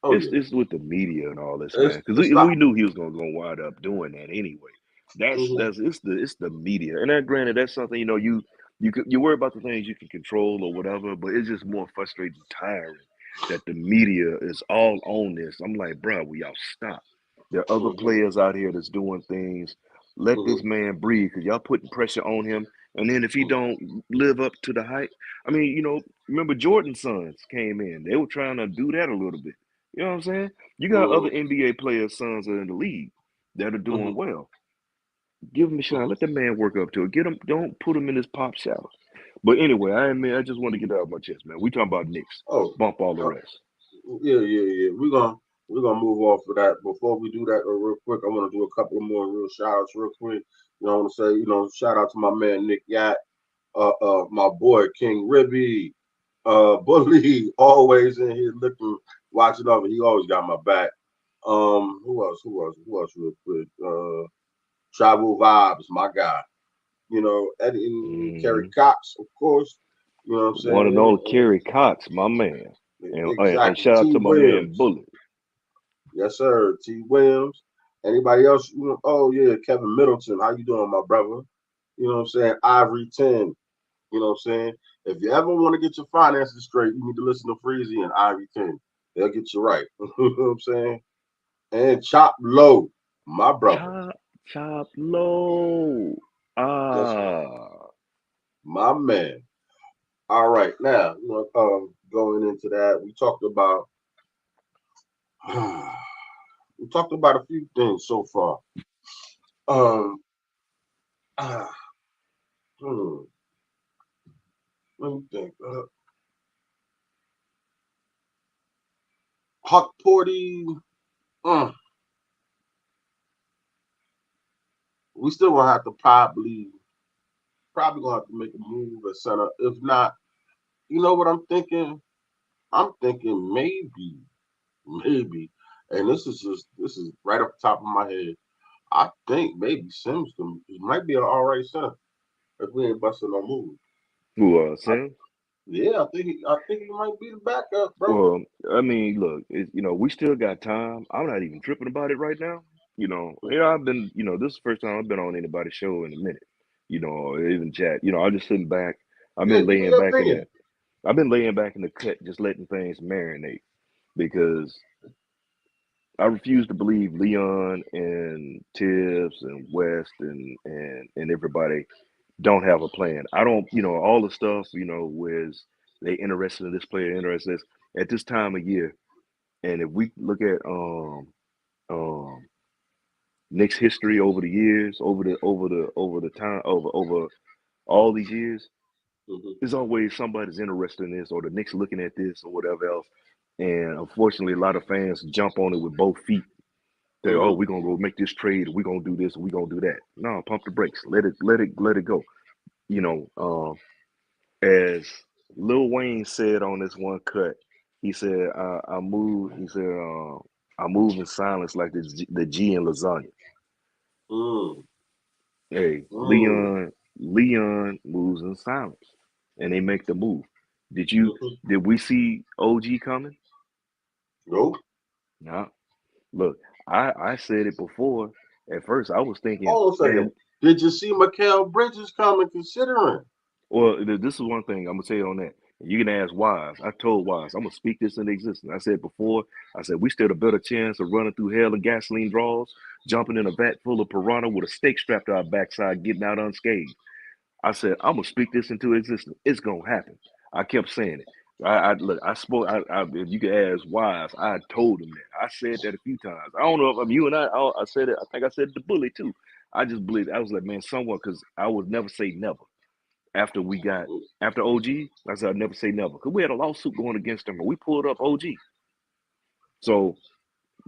B: Oh
C: It's
B: yeah.
C: it's with the media and all this, man. Because
B: It's
C: we
B: stop.
C: knew he was gonna wind up doing that anyway. That's
B: Hmm.
C: that's it's the media, and that granted, that's something you worry about the things you can control or whatever, but it's just more frustrating, tiring that the media is all on this. I'm like, bro, will y'all stop? There are other
B: Hmm.
C: players out here that's doing things. Let
B: Hmm.
C: this man breathe, because y'all putting pressure on him, and then if he don't live up to the hype, I mean, remember Jordan's sons came in. They were trying to do that a little bit. You know what I'm saying? You got
B: Hmm.
C: other NBA players' sons that are in the league that are
B: Hmm.
C: doing well. Give him a shot.
B: Hmm.
C: Let the man work up to it. Get him. Don't put him in his pop shower. But anyway, I just want to get that out of my chest, man. We talking about Knicks.
B: Oh,
C: Bump all the
B: uh,
C: rest.
B: yeah. We're gonna move off of that. Before we do that, real quick, I want to do a couple of more real shout outs real quick. I want to say, shout out to my man Nick Yatt, my boy King Ribby, Bully, always in here looking, watching over. He always got my back. Who else? Who else? Real quick. Travel Vibes, my guy. Eddie and Kerry
C: Hmm.
B: Cox, of course. You know what I'm
C: One and
B: saying?
C: only Kerry Cox, my man. And
B: Exactly.
C: shout out
B: T.
C: to my man
B: Williams.
C: Bullet.
B: Yes, sir. T. Williams. Anybody else? Oh yeah, Kevin Middleton. How you doing, my brother? You know what I'm saying? Ivory 10. You know what I'm saying? If you ever want to get your finances straight, you need to listen to Freezy and Ivory 10. They'll get you right. You know what I'm saying? And Chop Low, my brother.
C: Chop low.
B: Yes, sir.
C: Ah.
B: My man. All right. Now, going into that, we talked about a few things so far. Um, ah, hmm, let me think. Huck Porty. mm, we still gonna have to probably gonna have to make a move at center. If not, you know what I'm thinking? I'm thinking maybe, and this is right off the top of my head. I think maybe he might be an all right center if we ain't busting no move.
C: Who
B: I,
C: Sam?
B: yeah, I think he might be the backup, bro.
C: Well, I mean, look, we still got time. I'm not even tripping about it right now. I've been, this is the first time I've been on anybody's show in a minute. Or even chat. I'm just sitting back. I've
B: Yeah,
C: been
B: give me
C: laying
B: your
C: back in
B: opinion.
C: the, I've been laying back in the cut, just letting things marinate, because I refuse to believe Leon and Tibbs and West and everybody don't have a plan. I don't, all the stuff, whereas they interested in this player, interested in this at this time of year. And if we look at um Nick's history over the years, over the time, over all these years,
B: Hmm.
C: there's always somebody's interested in this, or the Knicks looking at this or whatever else. And unfortunately, a lot of fans jump on it with both feet. Say, "Oh,
B: Hmm.
C: we're gonna go make this trade, we're gonna do this, we're gonna do that." No, pump the brakes. Let it go. You know, as Lil Wayne said on this one cut, he said, "I move." He said, "I move in silence like the G in lasagna."
B: Mm,
C: Hey,
B: mm,
C: Leon moves in silence, and they make the move. Did you?
B: mhm.
C: Did we see OG coming?
B: Nope.
C: No. Look, I said it before. At first, I was thinking,
B: Hold on a second.
C: man.
B: Did you see Mikael Bridges coming considering?
C: Well, this is one thing I'm gonna tell you on that. You can ask Wise. I told Wise I'm gonna speak this into existence. I said before. I said we stood a better chance of running through hell and gasoline draws, jumping in a vat full of piranha with a stake strapped to our backside, getting out unscathed. I said, I'm gonna speak this into existence. It's gonna happen. I kept saying it. I look. I spoke. if you could ask Wise, I told him that. I said that a few times. I don't know if I'm you and I said it. I think I said it to Bully too. I just believe. I was like, man, someone, because I would never say never. After we got after OG, I said I'd never say never because we had a lawsuit going against them, and we pulled up OG. So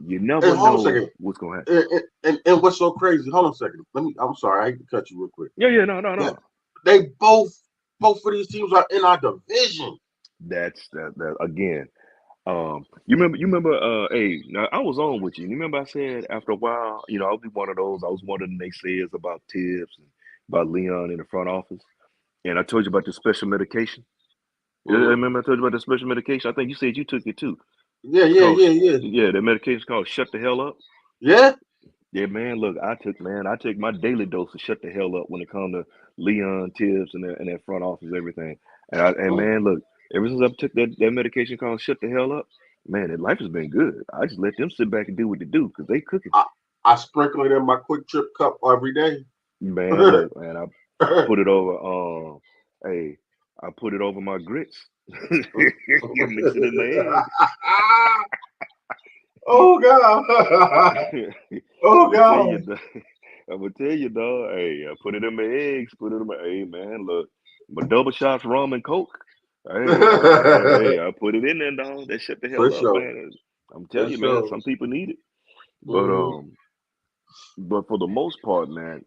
C: you
B: And
C: never
B: hold on a
C: know
B: second.
C: what's gonna happen.
B: And what's so crazy? Hold on a second. I'm sorry. I hate to cut you real quick.
C: Yeah, no,
B: That
C: no.
B: they both of these teams are in our division.
C: That's that again. You remember, hey, now I was on with you. You remember I said after a while, I'll be one of those. I was one of the naysayers about Tibbs and about Leon in the front office. And I told you about the special medication. Yeah,
B: Hmm.
C: remember I told you about the special medication? I think you said you took it too.
B: Yeah,
C: It's
B: yeah,
C: called,
B: yeah, yeah,
C: yeah, that medication's called Shut the Hell Up.
B: yeah.
C: Yeah, man, look, I take my daily dose to shut the hell up when it comes to Leon, Tibbs, and that front office, everything. And
B: Mm.
C: man, look, ever since I took that medication called Shut the Hell Up, man, that life has been good. I just let them sit back and do what they do because they cooking.
B: I, I sprinkle it in my quick trip cup every day.
C: Man, look, man, I put it over. Hey, I put it over my grits. Mix it in my eggs.
B: Oh God! Oh
C: I'm gonna tell you,
B: God!
C: dog. I'm gonna tell you, dog. Hey, I put it in my eggs. Put it in my. Hey, man, look, my double shots rum and coke. I put it in there, dog. That shut the
B: For
C: hell up,
B: sure,
C: man. I'm
B: for
C: telling you, man.
B: sure.
C: Some people need it, but
B: Hmm.
C: but for the most part, man,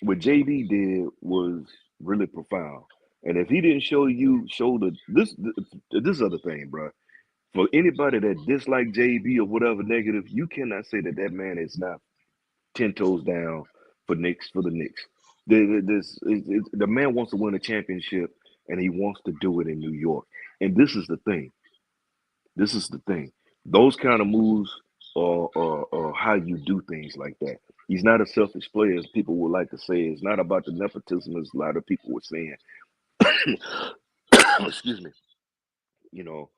C: what JB did was really profound. And if he didn't show this other thing, bro. For anybody that dislike JB or whatever negative, you cannot say that man is not 10 toes down for the Knicks. The man wants to win a championship, and he wants to do it in New York. And this is the thing. This is the thing. Those kind of moves are how you do things like that. He's not a selfish player, as people would like to say. It's not about the nepotism, as a lot of people were saying. Excuse me. You know,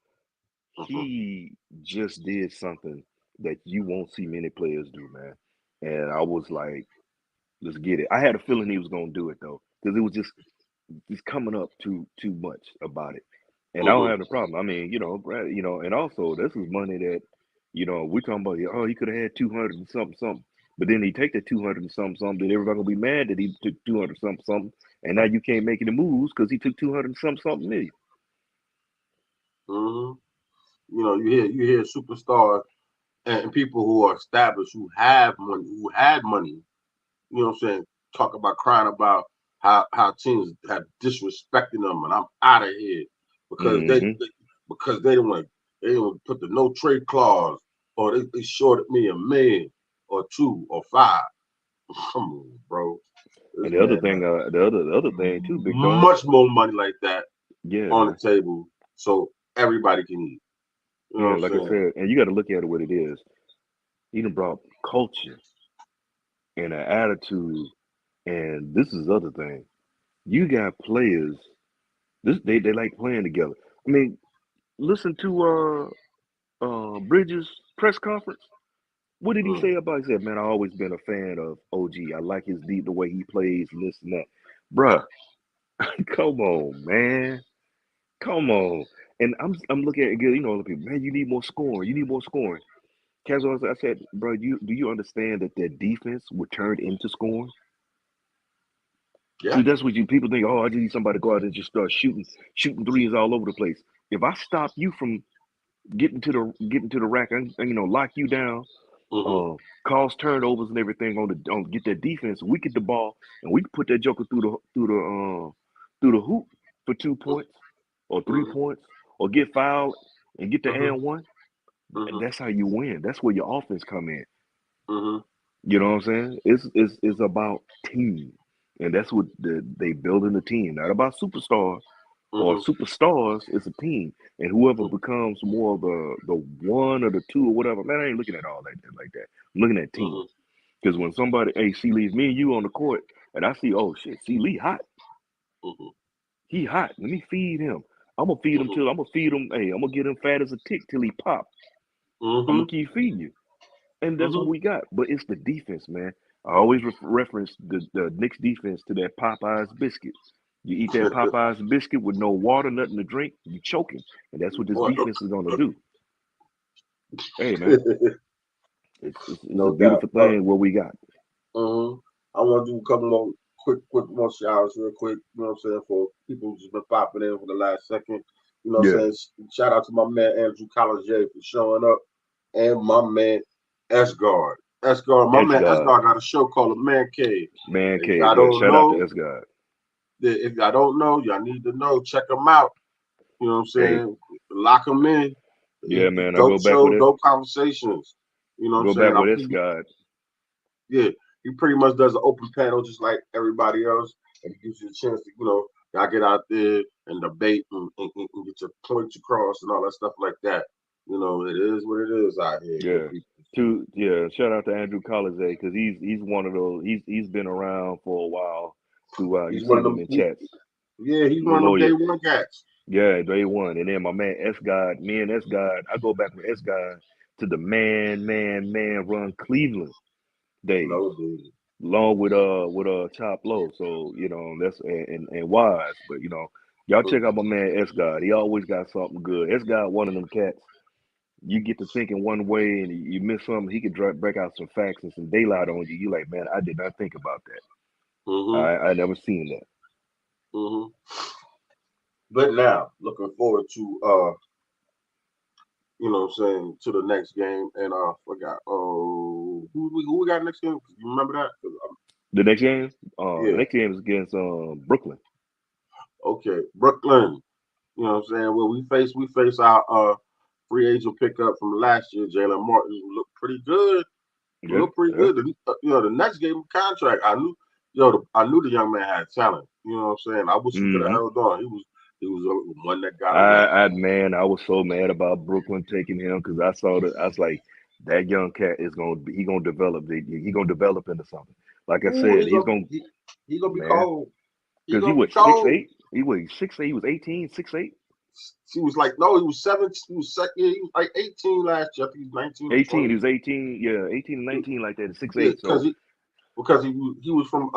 B: Hmm.
C: he just did something that you won't see many players do, man. And I was like, let's get it. I had a feeling he was gonna do it though, because it was just coming up too much about it. And I don't
B: Hmm.
C: have the problem. I mean, Brad, and also this is money that, we're talking about. Oh, he could have had 200 and something something, but then he take the 200 and something something. Then everybody gonna be mad that he took 200 something something, and now you can't make any moves because he took 200 and something million.
B: Hmm. You hear superstars and people who are established, who have money, who had money. You know what I'm saying? Talk about crying about how teams have disrespecting them, and I'm out of here because
C: Hmm.
B: they don't put the no trade clause, or they shorted me $1 million or two or five. Come on, bro. This
C: And the other
B: man
C: thing,
B: has
C: the other thing too, Big Dog.
B: much more money like that
C: Yeah,
B: on the
C: man.
B: table, so everybody can eat. You know what
C: Yeah,
B: I'm
C: like I
B: saying?
C: said, and you got to look at it what it is. He done brought culture and an attitude, and this is the other thing. You got players. They like playing together. I mean, listen to Bridges' press conference. What did he
B: Mm.
C: say about? He said, "Man, I always been a fan of OG. I like his deep the way he plays and this and that." Bruh, come on, man, come on. And I'm looking at it, all the people. Man, you need more scoring. You need more scoring. Casual, I said, bro, do you understand that their defense would turn into scoring? See,
B: Yeah.
C: that's what you people think. Oh, I just need somebody to go out and just start shooting threes all over the place. If I stop you from getting to the rack and lock you down,
B: Hmm.
C: uh, cause turnovers and everything on get that defense, we get the ball and we can put that joker through the hoop for 2 points. or 3
B: Mhm.
C: points or get fouled and get the
B: Mhm.
C: and one,
B: Mhm.
C: that's how you win. That's where your offense come in.
B: Mhm.
C: You know what I'm saying? It's about team, and that's what they building the team. Not about superstars or
B: Mhm.
C: superstars. It's a team, and whoever becomes more of the one or the two or whatever. Man, I ain't looking at all that like that. I'm looking at team.
B: Mhm.
C: Because when somebody, hey, C Lee's me and you on the court, and I see, oh shit, C Lee hot.
B: Mhm.
C: He hot. Let me feed him. I'm gonna feed him
B: Mhm.
C: till I'm gonna feed him. Hey, I'm gonna get him fat as a tick till he pop. I'm gonna
B: Mhm.
C: keep feeding you. And that's what
B: Mhm.
C: we got. But it's the defense, man. I always reference the Knicks defense to that Popeyes biscuit. You eat that Popeyes biscuit with no water, nothing to drink, you choking. And that's what this
B: Boy,
C: defense is going to do. Hey, man, it's a
B: no doubt.
C: beautiful thing what we got.
B: Mhm. I want to do a couple more quick more showers real quick. You know what I'm saying, for people who's been popping in for the last second. You know what
C: Yeah,
B: I'm saying. Shout out to my man Andrew College for showing up, and my man S Guard. S Guard. My
C: S
B: man S
C: God,
B: Guard got a show called The Man Cave.
C: man
B: If
C: cave.
B: y'all
C: Yeah,
B: don't
C: shout out to
B: know,
C: S God.
B: if y'all don't know, y'all need to know. Check him out. You know what I'm
C: Hey,
B: saying? Lock him in.
C: yeah, man, I
B: Dope
C: go back with
B: show,
C: it.
B: dope conversations. You know what I'm
C: Go
B: saying?
C: back with S God.
B: Yeah, he pretty much does an open panel just like everybody else, and it gives you a chance to, y'all get out there and debate and get your points across and all that stuff like that. It is what it is out here, good
C: Yeah.
B: people.
C: Shout out to Andrew Collins because he's one of those. He's been around for a while. Throughout, you
B: He's one
C: see
B: of
C: them
B: them.
C: in chats.
B: Yeah, he's one of them day
C: Loyal.
B: one cats.
C: Yeah, day one. And then my man S God, me and S God, I go back with S God to the man run Cleveland days,
B: No, dude.
C: along with Chop Low. So, that's and Wise. But y'all check out my man S God. He always got something good. S God one of them cats. You get to thinking one way and you miss something, he could break out some facts and some daylight on you. You like, man, I did not think about that.
B: Mm-hmm.
C: I never seen that.
B: Mm-hmm. But now, looking forward to what I'm saying, to the next game, and forgot. Oh, who we got next game? You remember that? 'Cause
C: The next game, the
B: yeah.
C: next game is against Brooklyn.
B: Okay, Brooklyn. You know what I'm saying? Well, we face our free agent pickup from last year, Jalen Martin, who looked pretty good.
C: Yeah,
B: Looked pretty
C: yeah.
B: good. The Nets gave him a contract. I knew the young man had talent. You know what I'm saying? I wish he could have
C: hmm
B: held on. He was one that got away.
C: Man, I was so mad about Brooklyn taking him because I saw that. I was like, that young cat is gonna develop. He gonna develop into something. Like I
B: Ooh,
C: said, he's gonna
B: he gonna be
C: man
B: cold. He
C: because he
B: gonna be
C: was six
B: cold.
C: eight. He was 6'8". He was 18, 6'8".
B: He was like, no, he was 7. He was second. Yeah, he was like 18 last year. I think he was 19 or
C: 18. He
B: 20.
C: was 18. Yeah, 18 and 19 like that. Six
B: Yeah,
C: eight. So
B: because he was from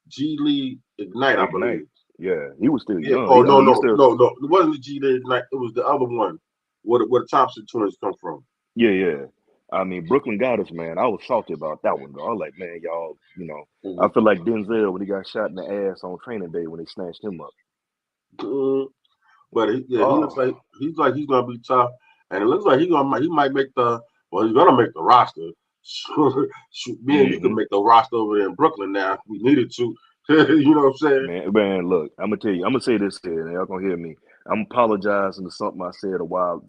B: G League Ignite, I
C: Ignite.
B: believe.
C: Yeah, he was still
B: Yeah.
C: young.
B: Oh
C: I
B: no
C: mean, he's
B: no
C: still
B: no no. It wasn't the G League Ignite. It was the other one. Where the Thompson twins come from.
C: yeah. I mean, Brooklyn got us, man. I was salty about that one though. I was like, man, y'all, I
B: Mm-hmm.
C: feel like Denzel when he got shot in the ass on training day when they snatched him up.
B: But he looks
C: Oh,
B: like he's gonna be tough, and it looks like he might make the he's gonna make the roster. Shoot, me and you can
C: hmm
B: make the roster over there in Brooklyn now if we needed to. You know what I'm saying?
C: man, look, I'm gonna tell you, I'm gonna say this here, and y'all gonna hear me. I'm apologizing to something I said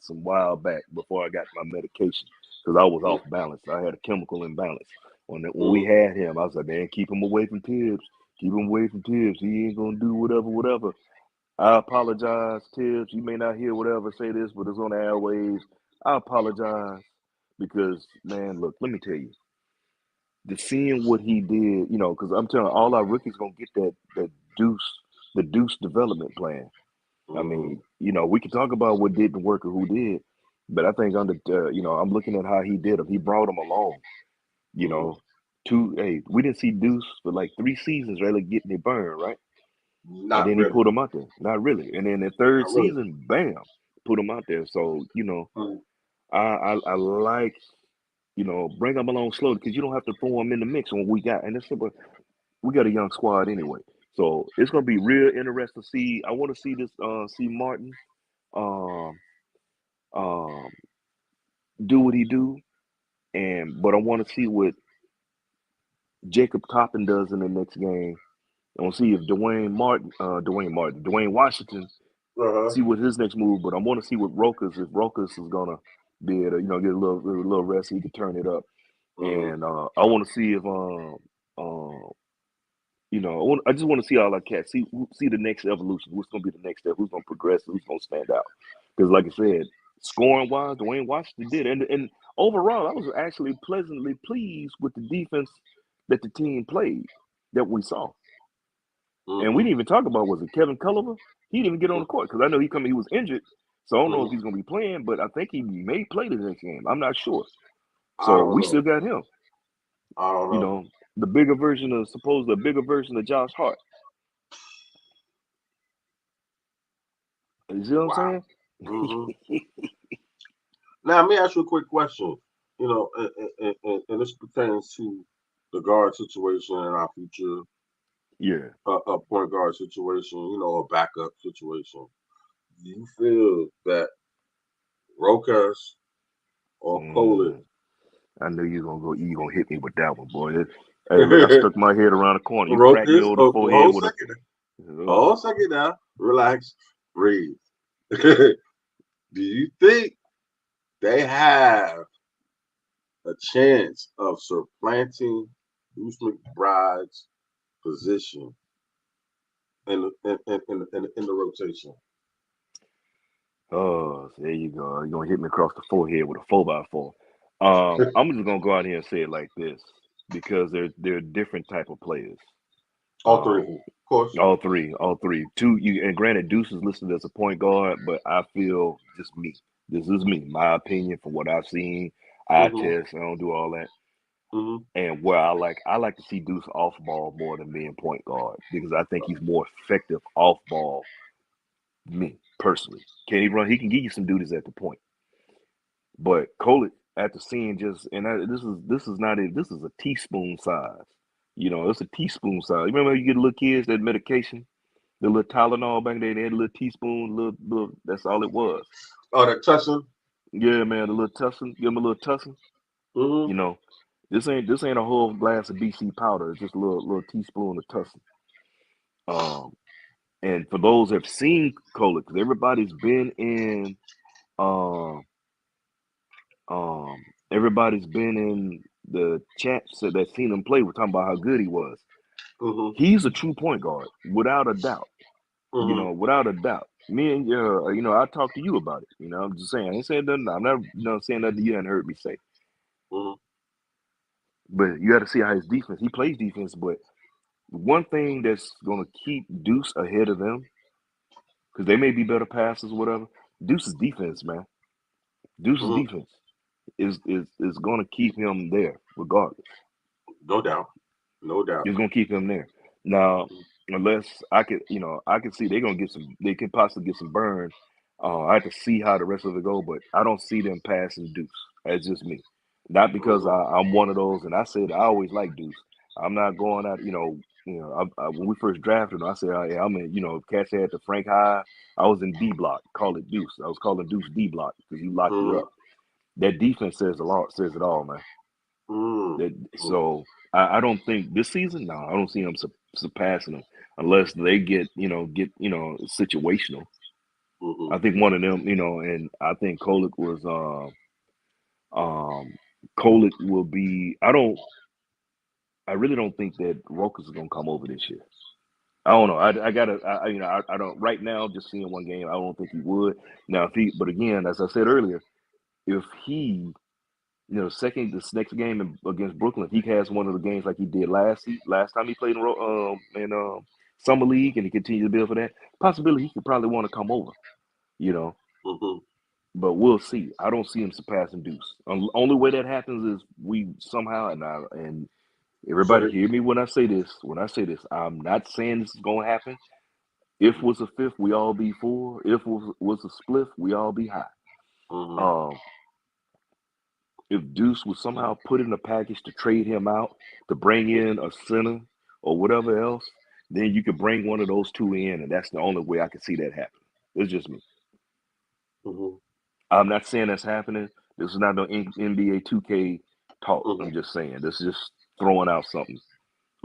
C: some while back before I got my medication because I was off balance. I had a chemical imbalance. When we
B: Mm-hmm.
C: had him, I was like, man, keep him away from Tibbs. Keep him away from Tibbs. He ain't gonna do whatever. I apologize, Tibbs. You may not hear whatever say this, but it's on the airwaves. I apologize because, man, look, let me tell you, the seeing what he did, because I'm telling you, all our rookies gonna get that deuce development plan. I
B: Mm-hmm.
C: mean, we can talk about what didn't work or who did, but I think I'm looking at how he did them. He brought them along. You
B: Mm-hmm.
C: know, we didn't see Deuce for like 3 seasons, really getting it burned, right? And
B: Not
C: then he
B: really.
C: put him out there. Not really. And then the third
B: Not really.
C: season, bam, put him out there. So,
B: Mm-hmm.
C: I like, bring them along slowly because you don't have to throw them in the mix when we got, and it's simple. We got a young squad anyway. So it's gonna be real interesting to see. I want to see this, see Martin, um, um, do what he do, but I want to see what Jacob Toppin does in the next game. I want to see if Dwayne Washington
B: Uh-huh.
C: see what his next move. But I want to see what Rokas, if Rokas is gonna be able to, get a little rest, so he can turn it up.
B: Mm-hmm.
C: And I want to see if I just want to see all our cats. See the next evolution. Who's going to be the next step? Who's going to progress? Who's going to stand out? Because, like I said, scoring wise, Dwayne Washington did, and overall, I was actually pleasantly pleased with the defense that the team played that we saw. And we
B: Mm-hmm.
C: didn't even talk about, was it Kevin Culliver? He didn't even get on the court because I know he was injured, so I don't know if
B: Mm-hmm.
C: he's going to be playing. But I think he may play the next game. I'm not sure.
B: I
C: So
B: don't
C: we
B: know.
C: still got him.
B: I don't
C: You
B: know.
C: know, the bigger version of Josh Hart. You see what I'm
B: Wow.
C: saying?
B: Mm-hmm. Now, let me ask you a quick question. And this pertains to the guard situation and our future
C: Yeah.
B: point guard situation, a backup situation. Do you feel that Rokas or Coley?
C: Mm, I knew you gonna hit me with that one, boy. Hey, look, I stuck my head around the corner. You cracked me
B: Rokas,
C: over the
B: oh,
C: forehead
B: hold a
C: with a.
B: second.
C: Uh,
B: Hold a second now. Relax. Breathe. Do you think they have a chance of supplanting Bruce McBride's position in the rotation?
C: oh, there you go. You're gonna hit me across the forehead with a 4x4. I'm just gonna go out here and say it like this because they're different type of players.
B: All three of
C: Um,
B: them, of course.
C: all three. Two, and granted, Deuce is listed as a point guard, but I feel just me. This is me, my opinion from what I've seen. I
B: Mm-hmm.
C: test. I don't do all that.
B: Mm-hmm.
C: And where I like to see Deuce off ball more than being point guard because I think he's more effective off ball. Me personally, can he run? He can give you some duties at the point, but Kolek after seeing just this is not a this is a teaspoon size. It's a teaspoon size. You remember you get little kids that medication, the little Tylenol back there, they had a little teaspoon, little. That's all it was.
B: Oh, that Tussin.
C: Yeah, man, the little tussin. Give him a little tussin.
B: Mm-hmm.
C: You know, this ain't a whole glass of BC powder. It's just a little teaspoon of tussin. Um, and for those that have seen Kolek, because everybody's been in, um, um, everybody's been in the chats that seen him play. We're talking about how good he was.
B: Mm-hmm.
C: He's a true point guard, without a doubt.
B: Mm-hmm.
C: Without a doubt. Me and I talked to you about it. I'm just saying. I ain't saying nothing. I'm not, saying nothing you hadn't heard me say.
B: Mm-hmm.
C: But you got to see how his defense. He plays defense, but one thing that's going to keep Deuce ahead of them, because they may be better passers or whatever. Deuce's defense, man. Deuce's
B: Mm-hmm.
C: defense is going to keep him there regardless.
B: No doubt. No doubt.
C: It's going to keep him there. Now, unless I could see they're going to get some. They could possibly get some burn. I have to see how the rest of it go, but I don't see them passing Deuce. That's just me. Not because
B: Mm-hmm.
C: I'm one of those, and I said I always like Deuce. I'm not going out, when we first drafted him, I said, yeah, I'm in, Cats had the Frank High. I was in D block, call it Deuce. I was calling Deuce D block because he locked you
B: Mm-hmm.
C: up. That defense says a lot, says it all, man.
B: Mm-hmm.
C: So I don't think this season, no, I don't see them surpassing them unless they get situational.
B: Mm-hmm.
C: I think one of them, and I think Kolek was um Kolek will be. I really don't think that Rokas is gonna come over this year. I don't know. I gotta. I don't right now. Just seeing one game, I don't think he would. Now, but again, as I said earlier, if he, this next game against Brooklyn, if he has one of the games like he did last time he played in summer league, and he continued to build for that, possibility he could probably want to come over. You know,
B: Mm-hmm.
C: but we'll see. I don't see him surpassing Deuce. Only way that happens is we somehow and
B: So
C: everybody
B: they.
C: hear me when I say this. When I say this, I'm not saying this is gonna happen. If was a fifth, we all be four. If was a spliff, we all be high.
B: Mm-hmm.
C: Um, if Deuce was somehow put in a package to trade him out to bring in a center or whatever else, then you could bring one of those two in, and that's the only way I can see that happen. It's just me.
B: Mm-hmm.
C: I'm not saying that's happening. This is not no NBA 2K talk.
B: Mm-hmm.
C: I'm just saying this is just throwing out something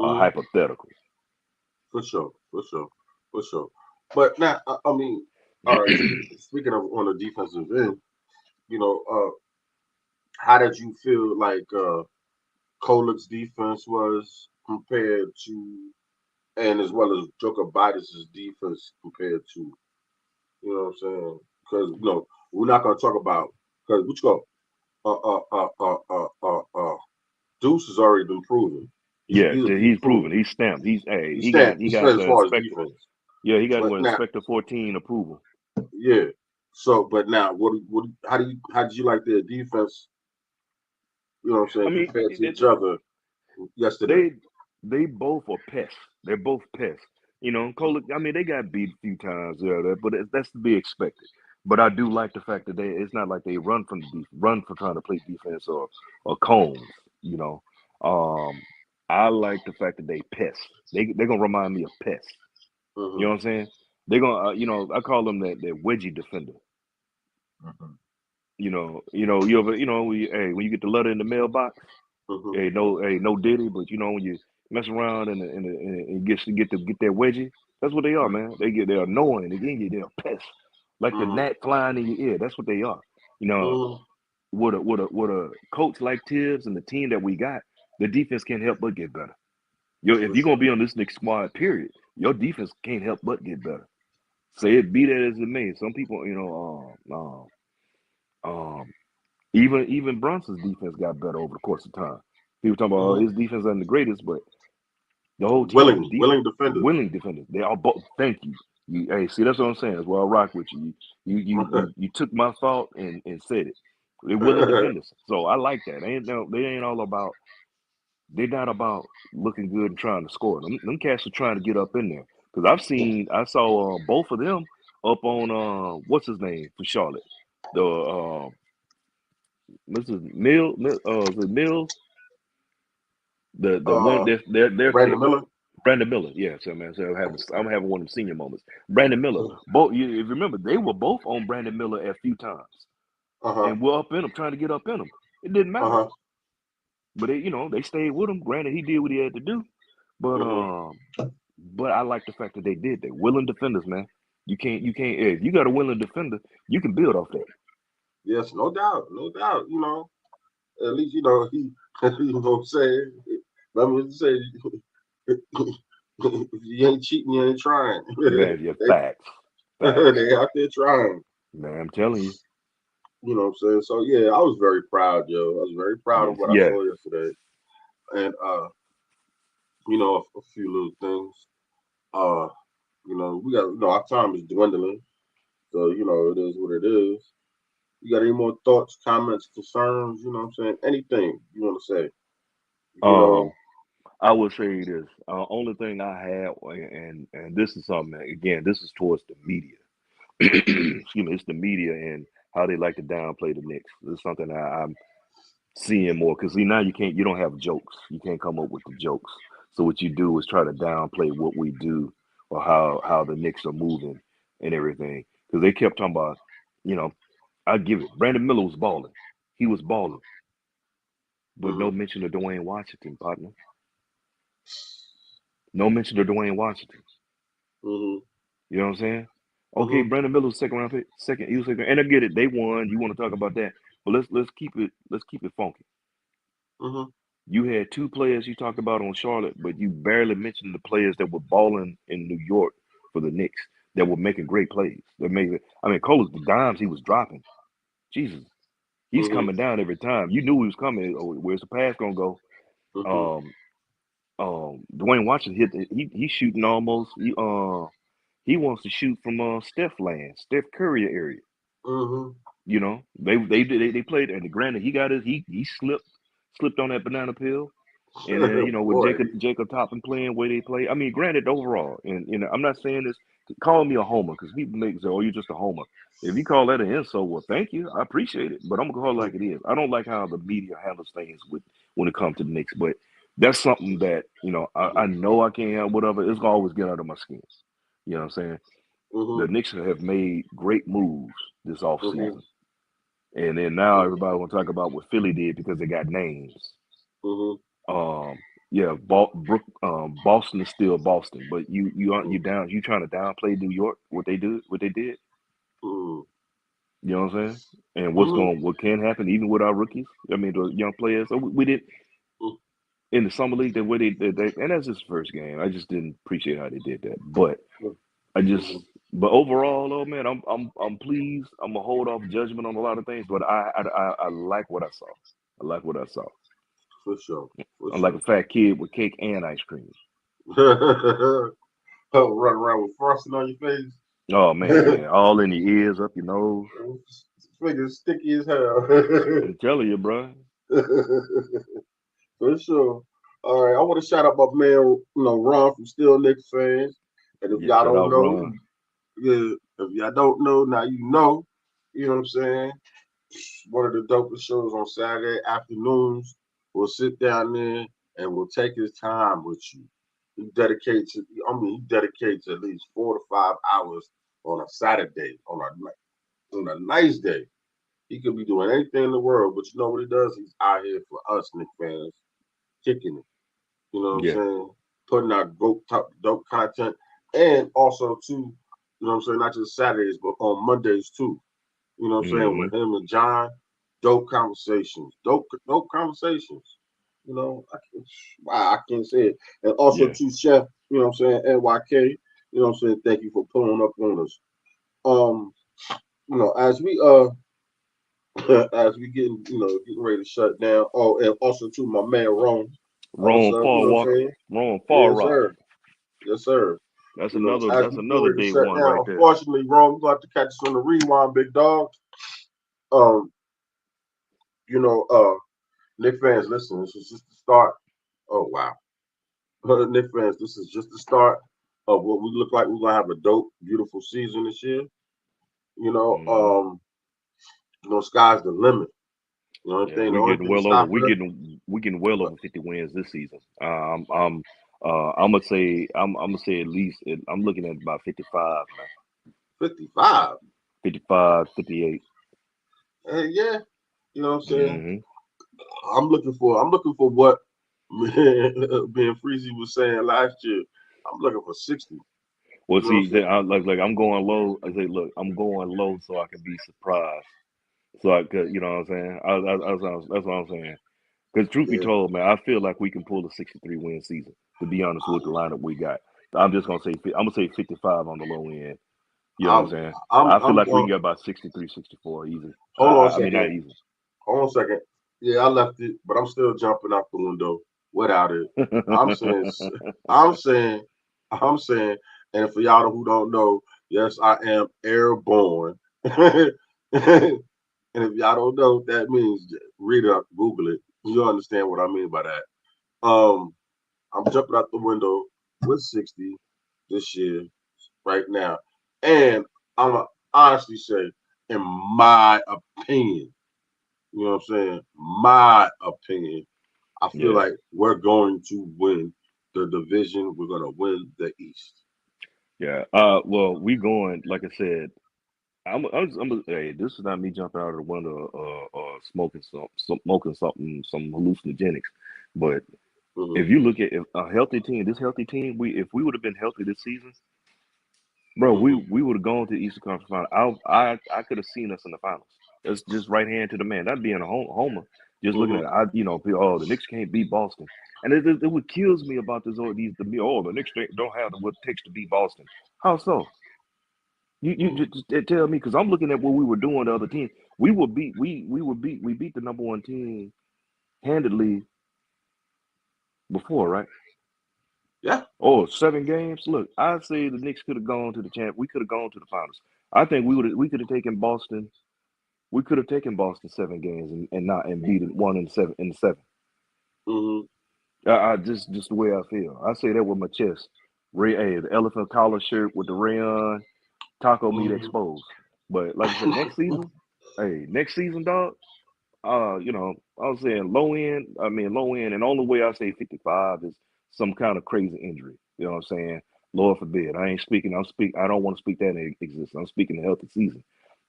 B: Mm-hmm.
C: hypothetical.
B: For sure. For sure. For sure. But now, I mean, All right. Speaking of on the defensive end, you know, how did you feel like Kolik's defense was compared to, and as well as Joker Bitus's defense compared to, you know what I'm saying? Because we're not gonna talk about because what you go, Deuce has already been proven.
C: Yeah,
B: He's
C: he's proven.
B: proven.
C: He's stamped. He's hey,
B: He's
C: he got
B: stamped.
C: he
B: He's
C: got
B: stamped as
C: the
B: far as
C: inspector.
B: defense.
C: Yeah, he got
B: But
C: what
B: now,
C: inspector 14 approval.
B: yeah. So, but now, what? How did you like their defense? You know what I'm
C: I
B: saying
C: mean,
B: compared to each other yesterday.
C: they they both are pests. They're both pests. You know, Cole. I mean, they got beat a few times, but that's to be expected. But I do like the fact that it's not like they run from run for trying to play defense or cones. You know, um, I like the fact that they pests. They're gonna remind me of pests. You know
B: Mm-hmm.
C: what I'm saying? They're gonna, I call them that wedgie defender.
B: Mm-hmm.
C: You ever, when you get the letter in the mailbox.
B: Mm-hmm.
C: Hey, no Diddy, but when you mess around and get that wedgie, that's what they are, man. They're annoying. They're pests, like the
B: Mm-hmm.
C: gnat flying in your ear. That's what they are. You know,
B: Mm-hmm.
C: with a coach like Tibbs and the team that we got, the defense can't help but get better. If
B: For
C: you're gonna
B: sure.
C: be on this next squad, period, your defense can't help but get better. Say it be that as it may. Some people, even Brunson's defense got better over the course of time. People talking about
B: Mm-hmm.
C: his defense isn't the greatest, but the whole team was
B: Willing defenders.
C: willing defenders. They all both. Thank you. Hey, see, that's what I'm saying. That's why I rock with you. You took my thought and said it. They're willing defenders. So I like that. They ain't all about. They're not about looking good and trying to score. Them cats are trying to get up in there. Because I saw both of them up on what's his name for Charlotte. The Mrs. is it Mills? The one
B: uh,
C: their
B: Brandon
C: kicker,
B: Miller.
C: Brandon Miller. Yeah, so man, I'm having one of them senior moments. Brandon Miller. Both, if you remember, they were both on Brandon Miller a few times,
B: Uh huh.
C: and we're up in them trying to get up in them. It didn't
B: Uh
C: matter,
B: huh.
C: but they stayed with him. Granted, he did what he had to do, but
B: Mm-hmm.
C: I like the fact that they did. They willing defenders, man. You can't. If you got a willing defender, you can build off that.
B: Yes, no doubt, no doubt. At least he. You know what I'm saying? Let me say, if you ain't cheating, you ain't trying.
C: Man, yeah,
B: they,
C: facts, facts.
B: they out there trying.
C: Man, I'm telling you.
B: You know what I'm saying? So yeah, I was very proud, yo. I was very proud of
C: Yes,
B: what I
C: yeah.
B: saw yesterday, and a few little things. Uh, we got our time is dwindling, so it is what it is. You got any more thoughts, comments, concerns? You know what I'm saying? Anything you want to say? You know.
C: Um, I would say this. Only thing I had, and this is something again. This is towards the media. Excuse me. It's the media and how they like to downplay the Knicks. This is something I'm seeing more because see now you don't have jokes. You can't come up with the jokes. So what you do is try to downplay what we do or how the Knicks are moving and everything. Because they kept talking about, you know, I give it. Brandon Miller was balling. He was balling, but no
B: Mhm.
C: mention of Dwayne Washington, partner. No mention of Dwayne Washington.
B: Mhm.
C: You know what I'm saying? Okay,
B: Mhm.
C: Brandon Miller was second round pick, second. He was second, and I get it. They won. You want to talk about that, but let's keep it funky.
B: Mhm.
C: You had two players you talked about on Charlotte, but you barely mentioned the players that were balling in New York for the Knicks that were making great plays. That made it. I mean, Cole's the dimes he was dropping. Jesus, he's
B: Mhm.
C: coming down every time. You knew he was coming. Oh, where's the pass gonna go?
B: Mhm.
C: Um, Dwayne Washington he's shooting almost. He wants to shoot from Steph land, Steph Curry area.
B: Mhm.
C: They played, and granted he slipped on that banana peel. And then with
B: Boy.
C: Jacob Toppin playing where they play. I mean, granted, overall, and I'm not saying this. Call me a homer because people make say, "Oh, you're just a homer." If you call that an insult, well, thank you, I appreciate it, but I'm gonna call it like it is. I don't like how the media handles things when it comes to the Knicks, but that's something that I know I can't have whatever. It's gonna always get under my skin. You know what I'm saying? The
B: Mhm.
C: Knicks have made great moves this
B: Mhm.
C: offseason. And then now everybody want to talk about what Philly did because they got names.
B: Mhm.
C: Um, yeah, Boston is still Boston, but you aren't you
B: Mhm.
C: down you trying to downplay New York what they did.
B: Mm.
C: You know what I'm saying? And
B: Mm.
C: what can happen even with our rookies. I mean, the young players. So we did
B: Mm.
C: in the summer league the way they and that's his first game. I just didn't appreciate how they did that. But I just
B: Mm.
C: but overall though, man, I'm pleased. I'm gonna hold off judgment on a lot of things, but I like what I saw. I like what I saw.
B: For sure. For
C: I'm like
B: sure.
C: a fat kid with cake and ice cream.
B: Run around with frosting on your face.
C: Oh man, all in your ears, up your nose.
B: Fingers sticky as hell.
C: I'm telling you, bro.
B: For sure. All right, I want to shout out my man, Ron from Still Knicks fans. And if
C: Yeah,
B: y'all
C: shout
B: don't
C: out
B: know,
C: Ron.
B: yeah, if y'all don't know, now you know. You know what I'm saying? One of the dopest shows on Saturday afternoons. We'll sit down there and we'll take his time with you. He dedicates at least 4 to 5 hours on a Saturday, on a nice day. He could be doing anything in the world, but you know what he does? He's out here for us, Knicks fans, kicking it. You know what I'm
C: Yeah.
B: saying? Putting out dope content. And also, too, you know what I'm saying? Not just Saturdays, but on Mondays, too. You know what I'm saying?
C: Hmm.
B: With him and John, dope conversations. Dope conversations. You know, wow, I can't say it. And also,
C: Yeah.
B: too, Chef, you know what I'm saying? NYK, you know what I'm saying? Thank you for pulling up on us. Um, as we as we getting ready to shut down. Oh, and also to my man Rome.
C: Ron
B: Also, you
C: Far
B: know what I'm
C: Walk,
B: saying?
C: Ron Far
B: Yes,
C: Rock.
B: sir. Yes, sir. As
C: That's
B: we get
C: another
B: ready to
C: day
B: shut
C: one
B: down,
C: right there.
B: unfortunately, Rome, you got to catch us on the rewind, big dog. Um, you know, Nick fans, listen, this is just the start. Oh wow. Nick fans, this is just the start of what we look like. We're gonna have a dope, beautiful season this year. You know,
C: Hmm.
B: um, sky's the limit.
C: Yeah,
B: The only thing stopping us.
C: we getting well over 50 wins this season. I'm gonna say at least I'm looking at about 55, man.
B: 55.
C: 55, 58.
B: Yeah, you know what I'm saying?
C: Hmm.
B: I'm looking for what being Freezy was saying last year. I'm looking for 60.
C: Well,
B: You know what I'm
C: see,
B: saying?
C: like I'm going low. I say, look, I'm going low so I can be surprised. So I could, you know what I'm saying? That's what I'm saying. Because truth be
B: Yeah.
C: told, man, I feel like we can pull a 63 win season. To be honest with the lineup we got, I'm just I'm gonna say 55 on the low end. You know what I'm
B: I'm
C: saying?
B: I'm
C: I feel
B: I'm
C: like we can
B: going
C: get about 63, 64 easy.
B: hold on a
C: I mean, not
B: second.
C: easy.
B: Hold on a second. Yeah, I left it, but I'm still jumping out the window without it. I'm saying I'm saying I'm saying, and for y'all who don't know, yes, I am airborne. And if y'all don't know what that means, read it up, Google it. You'll understand what I mean by that. Um, I'm jumping out the window with 60 this year, right now. And I'm going to honestly say, in my opinion, you know what I'm saying? My opinion, I feel
C: Yeah,
B: like we're going to win the division. We're going to win the East.
C: yeah. Well, we going like I said. Hey, this is not me jumping out of the window or smoking some hallucinogenics, but
B: Mm-hmm.
C: if you look at if a healthy team, this healthy team, if we would have been healthy this season, bro,
B: Mm-hmm.
C: we would have gone to the Eastern Conference Final. I could have seen us in the finals. That's just right hand to the man. That'd be in a homer. Just looking at
B: Mm-hmm.
C: it, oh, the Knicks can't beat Boston, and it what kills me about this or these the Knicks don't have what it takes to beat Boston. How so? You just tell me because I'm looking at what we were doing the other team. We beat the number one team handedly before, right?
B: Yeah.
C: Oh, 7 games. Look, I say the Knicks could have gone to the champ. We could have gone to the finals. I think we could have taken Boston. We could have taken Boston 7 games and not and beat it one in the seven.
B: Mm-hmm.
C: I just the way I feel. I say that with my chest. Hey, the elephant collar shirt with the rayon, taco meat exposed. But like I said, next season, dog. I was saying low end, and the only way I say 55 is some kind of crazy injury. You know what I'm saying? Lord forbid. I don't want to speak that in existence. I'm speaking a healthy season.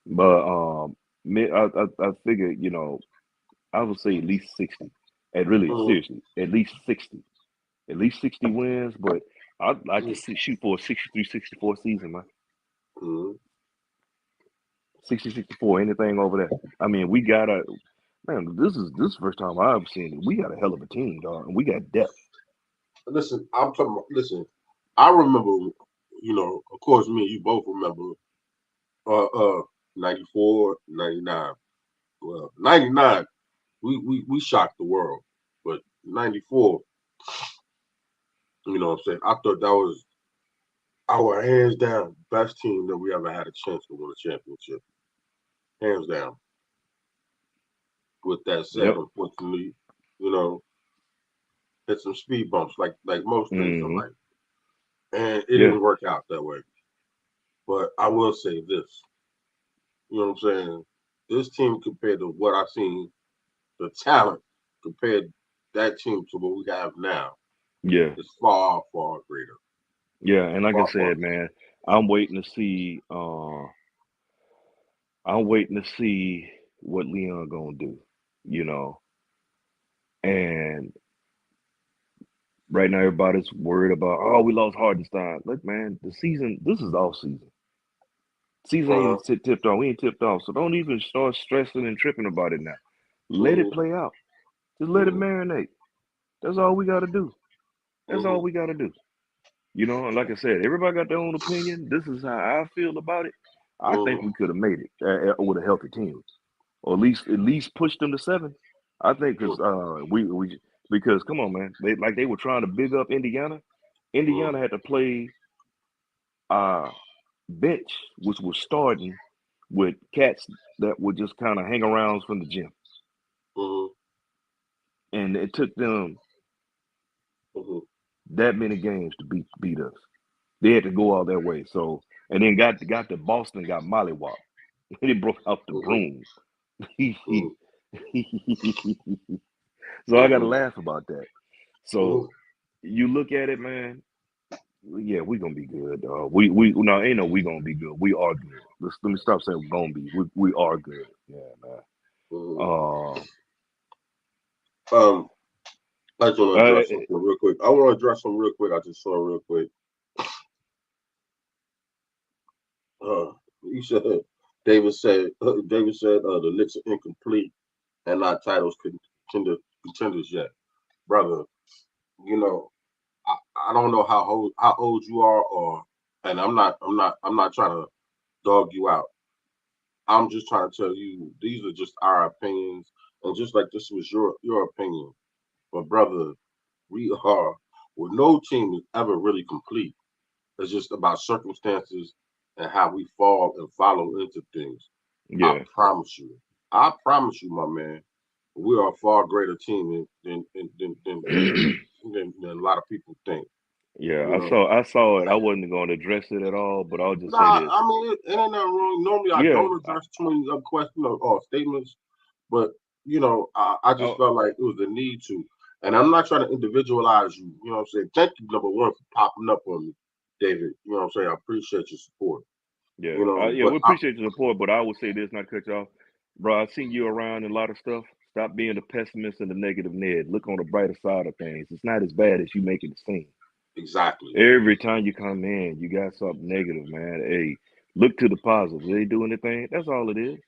C: But I figure, I would say at least 60. And really,
B: Mm-hmm.
C: seriously, at least 60. At least 60 wins, but I'd like to shoot for a 63, 64 season, man.
B: Mm-hmm.
C: 60, 64, anything over there. I mean, we got a man. This is the first time I've seen it. We got a hell of a team, dog, and we got depth.
B: Listen, I'm talking about, listen, I remember, of course, me and you both remember 94, 99. Well, 99, we shocked the world. But 94, you know what I'm saying? I thought that was our hands down best team that we ever had a chance to win a championship. Hands down. With that said,
C: Yep.
B: unfortunately, you know, hit some speed bumps like most things in
C: Hmm.
B: life. And it
C: Yeah.
B: didn't work out that way. But I will say this, you know what I'm saying? This team compared to what I've seen, the talent compared that team to what we have now
C: Yeah.
B: is far, far greater.
C: Yeah. And like I
B: Far, far
C: said, man, I'm waiting to see. I'm waiting to see what Leon gonna do. You know, and right now everybody's worried about. Oh, we lost Hardenstein. Look, man, the season. This is off season. Season
B: uh,
C: ain't tipped off. We ain't tipped off. So don't even start stressing and tripping about it now. Let it
B: mm-hmm,
C: play out. Just let it
B: mm-hmm,
C: marinate. That's all we got to do. That's all
B: mm-hmm,
C: we got to do. You know, and like I said, everybody got their own opinion. This is how I feel about it. I think
B: mm-hmm,
C: we could have made it with a healthy team, or at least push them to 7. I think because we because come on, man, they were trying to big up Indiana.
B: mm-hmm,
C: Indiana had to play uh bench, which was starting with cats that would just kind of hang around from the gym,
B: mm-hmm,
C: and it took them
B: mm-hmm,
C: that many games to beat us. They had to go all their way. So and then got to Boston, got mollywopped. They broke out the
B: mm-hmm,
C: broom.
B: mm-hmm,
C: So I got to
B: mm-hmm,
C: laugh about that.
B: mm-hmm.
C: So you look at it, man. Yeah, we gonna be good, dog. We no ain't no we gonna be good. We are good. Let me stop saying we're gonna be. We are good. Yeah, man.
B: Mm-hmm.
C: Uh,
B: Um, I just want to
C: uh
B: address something real quick. I want to address something real quick. I just saw real quick. He said, David said, the Knicks are incomplete and not contenders yet, brother. You know, I don't know how old you are, and I'm not trying to dog you out. I'm just trying to tell you these are just our opinions, and just like this was your opinion, but brother, we are. Well, no team is ever really complete. It's just about circumstances and how we fall and follow into things. I
C: yeah.
B: promise you. I promise you, my man. We are a far greater team than a lot of people think.
C: Yeah,
B: You know.
C: I saw it. I wasn't going to address it at all, but I'll just say
B: Nah,
C: this.
B: I mean it ain't nothing wrong. Normally, I
C: Yeah,
B: don't address too many questions or statements, but I just
C: oh,
B: felt like it was a need to. And I'm not trying to individualize you. You know what I'm saying? Thank you, number one, for popping up on me, David. You know what I'm saying? I appreciate your support.
C: yeah,
B: You know,
C: yeah.
B: but
C: We appreciate your support, but I would say this, not cut you off, bro. I've seen you around in a lot of stuff. Stop being the pessimist and the negative Ned. Look on the brighter side of things. It's not as bad as you make it seem.
B: exactly.
C: Every time you come in, you got something negative, man. Hey, look to the positive. They do anything. That's all it is.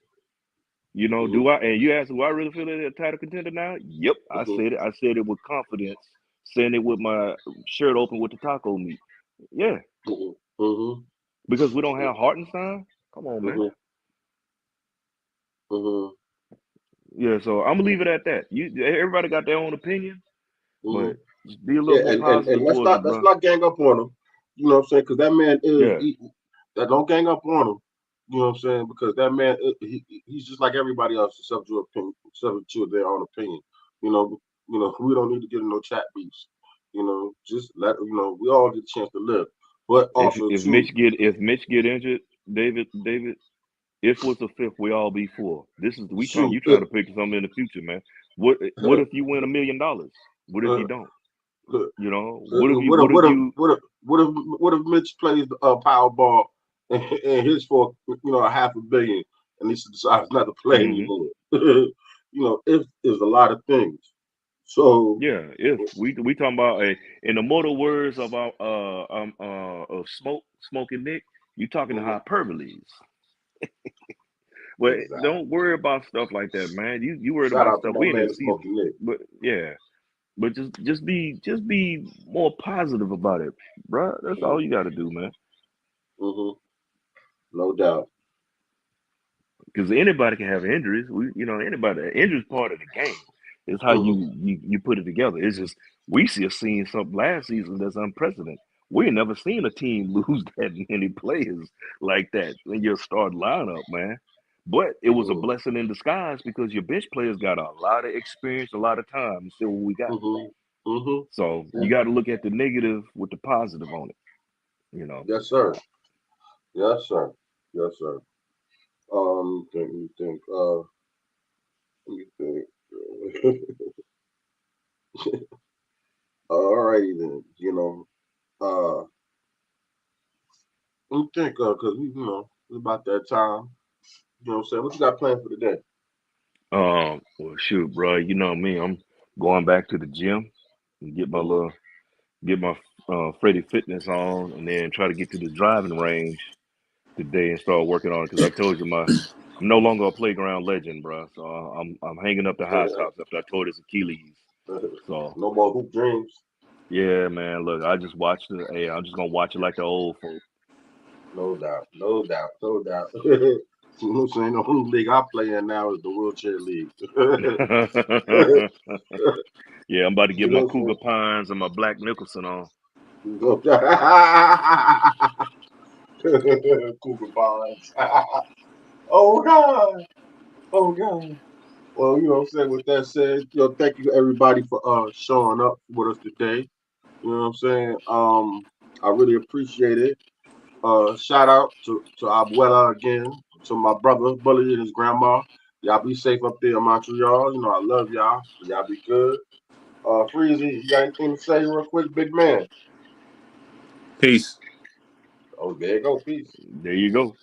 C: You know,
B: Hmm.
C: do I? And you ask, do I really feel they're a title contender now? Yep, I
B: Hmm.
C: said it. I said it with confidence, saying it with my shirt open with the taco meat. Yeah,
B: Hmm. Hmm.
C: because we don't have Hartenstein. Come on, man.
B: Hmm. Hmm.
C: Yeah, so I'm gonna leave it at that. Everybody got their own opinion,
B: Hmm.
C: but just be a little
B: Yeah,
C: more
B: and
C: positive towards it,
B: let's
C: bro.
B: not gang up on him. You know what I'm saying? Because that man is
C: Yeah.
B: that don't gang up on him. You know what I'm saying? Because that man he's just like everybody else, except to their own opinion. You know, we don't need to get in no chat beefs. Just we all get a chance to live. But
C: If
B: also
C: if
B: too,
C: Mitch get injured, David, if was a fifth, we all be four. This is
B: shoot,
C: you trying to pick something in the future, man. What if you win $1 million? What if you don't? You know,
B: what if Mitch plays Powerball and hits for a $500 million and he decides not to play
C: hmm
B: anymore? If there's a lot of things. So
C: yeah, if we talking about in the mortal words of our of smoking Nick, you talking to
B: mhm,
C: hyperboles. But
B: Exactly.
C: don't worry about stuff like that, man. You worried
B: Shout
C: about
B: out to
C: stuff.
B: my
C: We in the
B: man
C: season,
B: Smokey Nick.
C: but yeah. But just be more positive about it, bro. That's all you got to do, man.
B: Mm-hmm. No doubt.
C: Because anybody can have injuries. Anybody. Injuries part of the game. It's how
B: Mm-hmm.
C: you put it together. It's just we see seen something last season that's unprecedented. We ain't never seen a team lose that many players like that in your start lineup, man. But it was a
B: Mm-hmm.
C: blessing in disguise because your bench players got a lot of experience, a lot of time, and still what we got.
B: Mm-hmm. Mm-hmm.
C: So you
B: Yeah.
C: got to look at the negative with the positive on it. You know.
B: Yes, sir. Yes, sir. Yes, sir. Let me think. Let me think. Alrighty then. Let me think. Cause it's about that time. You know what I'm saying? What you got planned for the day?
C: Well, shoot, bro. You know me. I'm going back to the gym and
B: Mm-hmm.
C: get my Freddy Fitness on, and then try to get to the driving range today and start working on it. Because I told you I'm no longer a playground legend, bro. So I'm hanging up the high tops after I tore his Achilles. So
B: No more hoop dreams.
C: yeah, man. Look, I just watched it. Hey, I'm just gonna watch it like the old folk.
B: No doubt. No doubt. No doubt. You know what I'm saying? The only league I play in now is the wheelchair league.
C: Yeah, I'm about to get
B: You
C: my
B: know what
C: Cougar Pines and my Black Nicholson on.
B: I'm saying? Cougar Bonds. Oh God. Oh God. Well, you know what I'm saying? With that said, thank you everybody for showing up with us today. You know what I'm saying? I really appreciate it. Shout out to Abuela again, to my brother Bully and his grandma. Y'all be safe up there in Montreal. You know I love y'all. Y'all be good. Freezy, you got anything to say real quick, big man?
A: Peace.
B: Oh, there you go. Peace.
C: There you go.